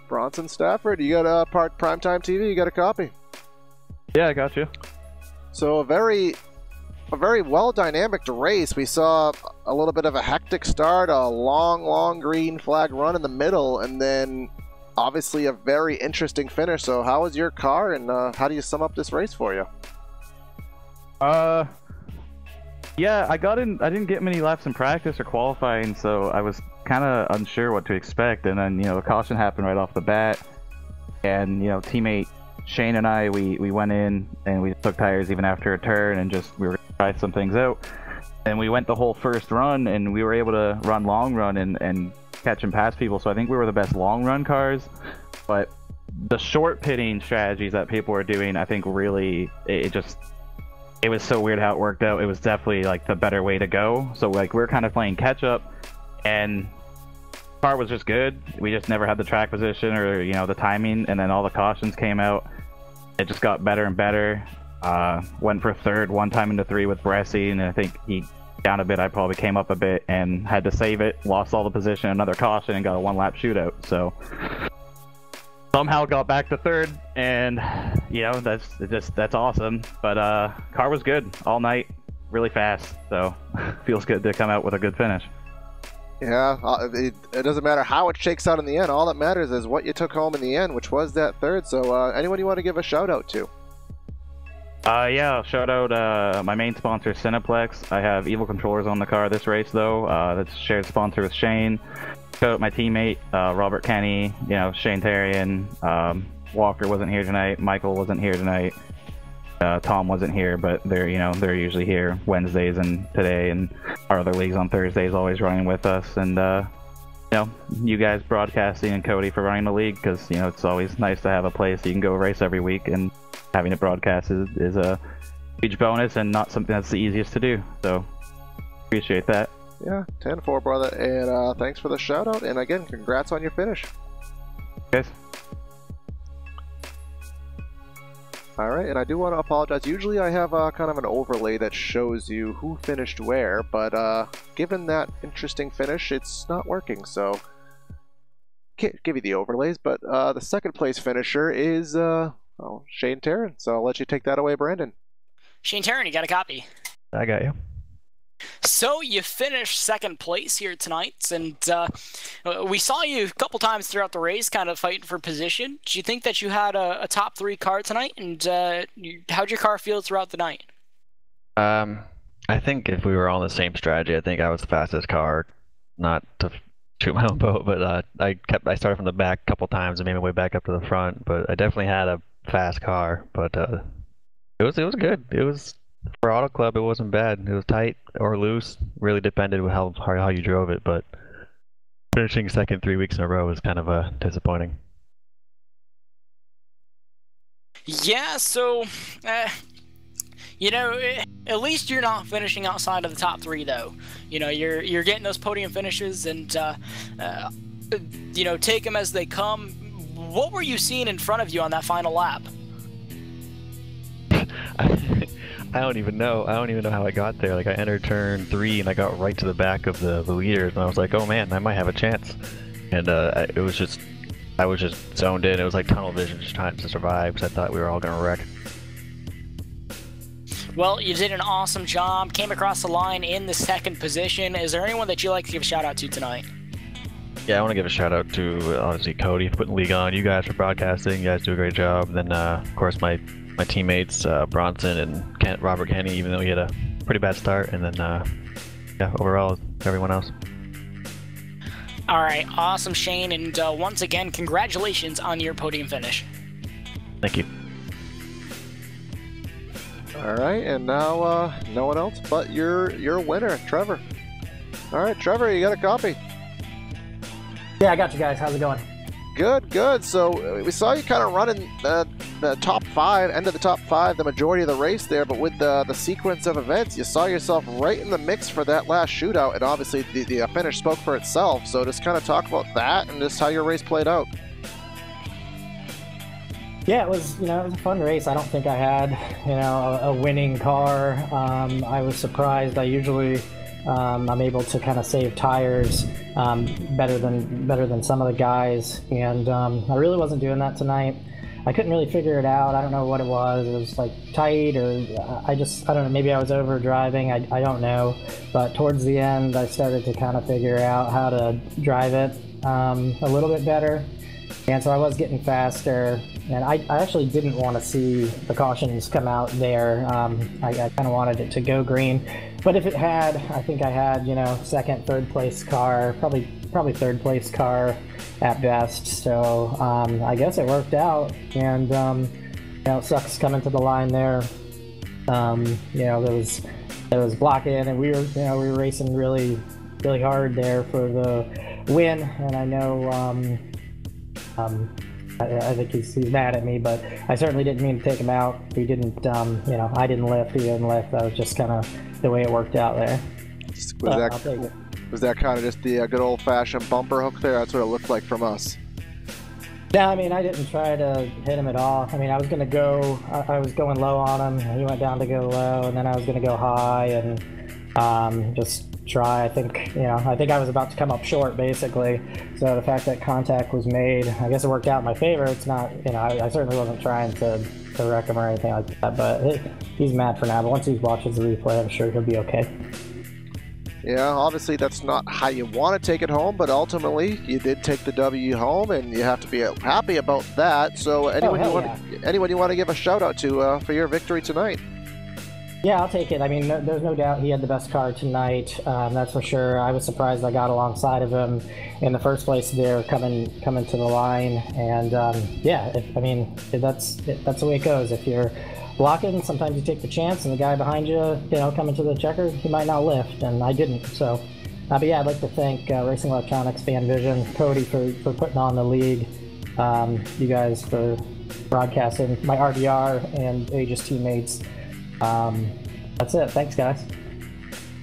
Bronson Stafford, you got a Primetime TV. You got a copy. Yeah, I got you. So a very well dynamic race. We saw a little bit of a hectic start, a long green flag run in the middle, and then obviously a very interesting finish. So how was your car, and how do you sum up this race for you? Yeah, I didn't get many laps in practice or qualifying, so I was kind of unsure what to expect. And then, a caution happened right off the bat, and teammate Shane and I, we went in and we took tires even after a turn, and we were gonna try some things out. And we went the whole first run, and we were able to run long run and catch and pass people. So I think we were the best long run cars. But the short pitting strategies that people were doing, I think really it was so weird how it worked out. It was definitely like the better way to go. So like we're kind of playing catch up, and the car was just good. We just never had the track position or the timing, and then all the cautions came out. It just got better and better. Went for third one time into 3 with Bressie, and I think he down a bit. I probably came up a bit and had to save it. Lost all the position, another caution, and got a 1-lap shootout. So somehow got back to third, and that's awesome. But car was good all night, really fast. So feels good to come out with a good finish. Yeah, it doesn't matter how it shakes out in the end. All that matters is what you took home in the end, which was that third. So anyone you want to give a shout out to? Yeah, I'll shout out my main sponsor, Cineplex. I have Evil controllers on the car this race, though. That's a shared sponsor with Shane. Shout out my teammate, Robert Kenny, Shane Tarian. Walker wasn't here tonight. Michael wasn't here tonight. Tom wasn't here, but they're usually here Wednesdays and today, and our other leagues on Thursdays always running with us. And you guys broadcasting, and Cody for running the league, because it's always nice to have a place you can go race every week, and having it broadcast is a huge bonus and not something that's the easiest to do. So appreciate that. Yeah, 10-4, brother, and thanks for the shout out, and again, congrats on your finish. Yes. Alright, and I do want to apologize. Usually I have kind of an overlay that shows you who finished where, but given that interesting finish, it's not working, so can't give you the overlays. But the second place finisher is Shane Tarrant, so I'll let you take that away, Brandon. Shane Tarrant, you got a copy. I got you. So you finished second place here tonight, and we saw you a couple times throughout the race kind of fighting for position. Do you think that you had a top 3 car tonight, and how'd your car feel throughout the night? I think if we were all on the same strategy, I think I was the fastest car. Not to shoot my own boat, but I started from the back a couple times and made my way back up to the front. But I definitely had a fast car, but it was good. It was, for Auto Club, it wasn't bad. It was tight or loose. Really depended with how you drove it, but finishing second 3 weeks in a row was kind of disappointing. Yeah, so at least you're not finishing outside of the top 3, though. You're getting those podium finishes, and take them as they come. What were you seeing in front of you on that final lap? I don't even know. I don't even know how I got there. Like, I entered turn 3 and I got right to the back of the leaders, and I was like, oh man, I might have a chance. And I was just zoned in. It was like tunnel vision, just trying to survive, because I thought we were all gonna wreck. Well, you did an awesome job. Came across the line in the second position. Is there anyone that you'd like to give a shout out to tonight? Yeah, I want to give a shout out to obviously Cody for putting the league on. You guys for broadcasting. You guys do a great job. And then of course my teammates Bronson and Robert Kenny, even though he had a pretty bad start. And then yeah, overall everyone else. All right, awesome, Shane, and once again, congratulations on your podium finish. Thank you. All right, and now no one else but your winner, Trevor. All right, Trevor, you got a copy. Yeah, I got you guys. How's it going? Good, good. So we saw you kind of running the top 5, end of the top 5, the majority of the race there, but with the sequence of events, you saw yourself right in the mix for that last shootout, and obviously the finish spoke for itself. So just kind of talk about that and just how your race played out. Yeah, it was, it was a fun race. I don't think I had, a winning car. I was surprised. I usually, I'm able to kind of save tires better than some of the guys, and I really wasn't doing that tonight. I couldn't really figure it out. I don't know what it was. It was like tight, or I don't know. Maybe I was over driving. I don't know. But towards the end, I started to kind of figure out how to drive it a little bit better. And so I was getting faster, and I actually didn't want to see the cautions come out there. I kind of wanted it to go green, but if it had, I think I had, second, third place car, probably third place car at best. So I guess it worked out, and it sucks coming to the line there. There was blocking, and we were racing really hard there for the win, and I know. I think he's mad at me, but I certainly didn't mean to take him out. He didn't, I didn't lift, he didn't lift. That was just kind of the way it worked out there. Was that kind of just the good old-fashioned bumper hook there? That's what it looked like from us. No, I didn't try to hit him at all. I was going to go, I was going low on him, and he went down to go low, and then I was going to go high and just try. I think I was about to come up short, basically. So the fact that contact was made, I guess it worked out in my favor. It's not, I certainly wasn't trying to wreck him or anything like that, but he's mad for now. But once he watches the replay, I'm sure he'll be okay. Yeah, obviously that's not how you want to take it home, but ultimately you did take the W home, and you have to be happy about that. So anyone you want to give a shout out to for your victory tonight? Yeah, I'll take it. There's no doubt he had the best car tonight. That's for sure. I was surprised I got alongside of him in the first place there, coming to the line. And that's the way it goes. If you're blocking, sometimes you take the chance, and the guy behind you, coming to the checker, he might not lift, and I didn't. So, but yeah, I'd like to thank Racing Electronics, Fan Vision, Cody for putting on the league, you guys for broadcasting, my RDR and Aegis teammates. That's it. Thanks, guys.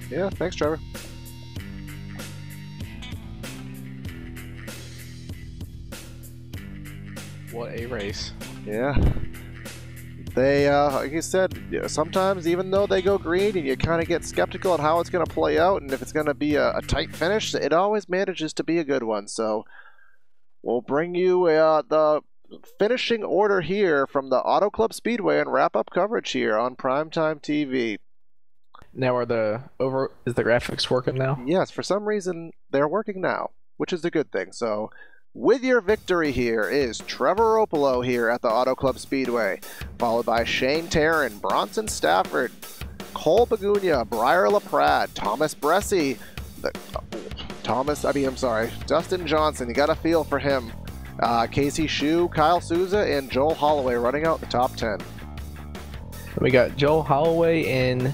Yeah, thanks, Trevor. What a race. Yeah. They, like you said, sometimes even though they go green and you kind of get skeptical on how it's going to play out and if it's going to be a tight finish, it always manages to be a good one. So we'll bring you the finishing order here from the Auto Club Speedway and wrap up coverage here on Primetime TV. Now is the graphics working now? Yes, for some reason they're working now, which is a good thing. So with your victory here is Trevor Opolo here at the Auto Club Speedway, followed by Shane Tarrant, Bronson Stafford, Cole Bagunia, Briar LaPrade, Thomas Bresci, Dustin Johnson, you got a feel for him. Casey Shue, Kyle Souza, and Joel Holloway running out the top 10. We got Joel Holloway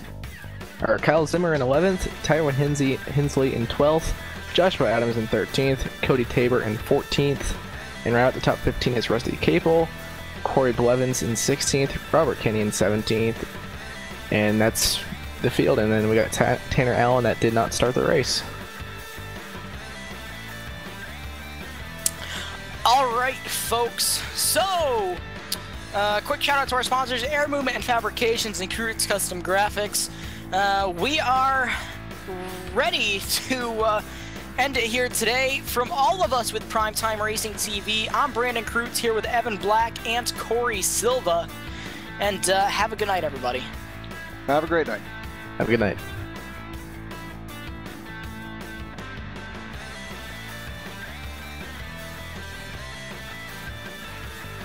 Kyle Zimmer in 11th, Tyrone Hensley in 12th, Joshua Adams in 13th, Cody Tabor in 14th, and right out the top 15 is Rusty Capel, Corey Blevins in 16th, Robert Kenny in 17th, and that's the field. And then we got Tanner Allen that did not start the race. Alright, folks, so quick shout out to our sponsors, Air Movement Fabrications and Krutz Custom Graphics. We are ready to end it here today. From all of us with Primetime Racing TV, I'm Brandon Krutz here with Evan Black and Corey Silva. And have a good night, everybody. Have a great night. Have a good night.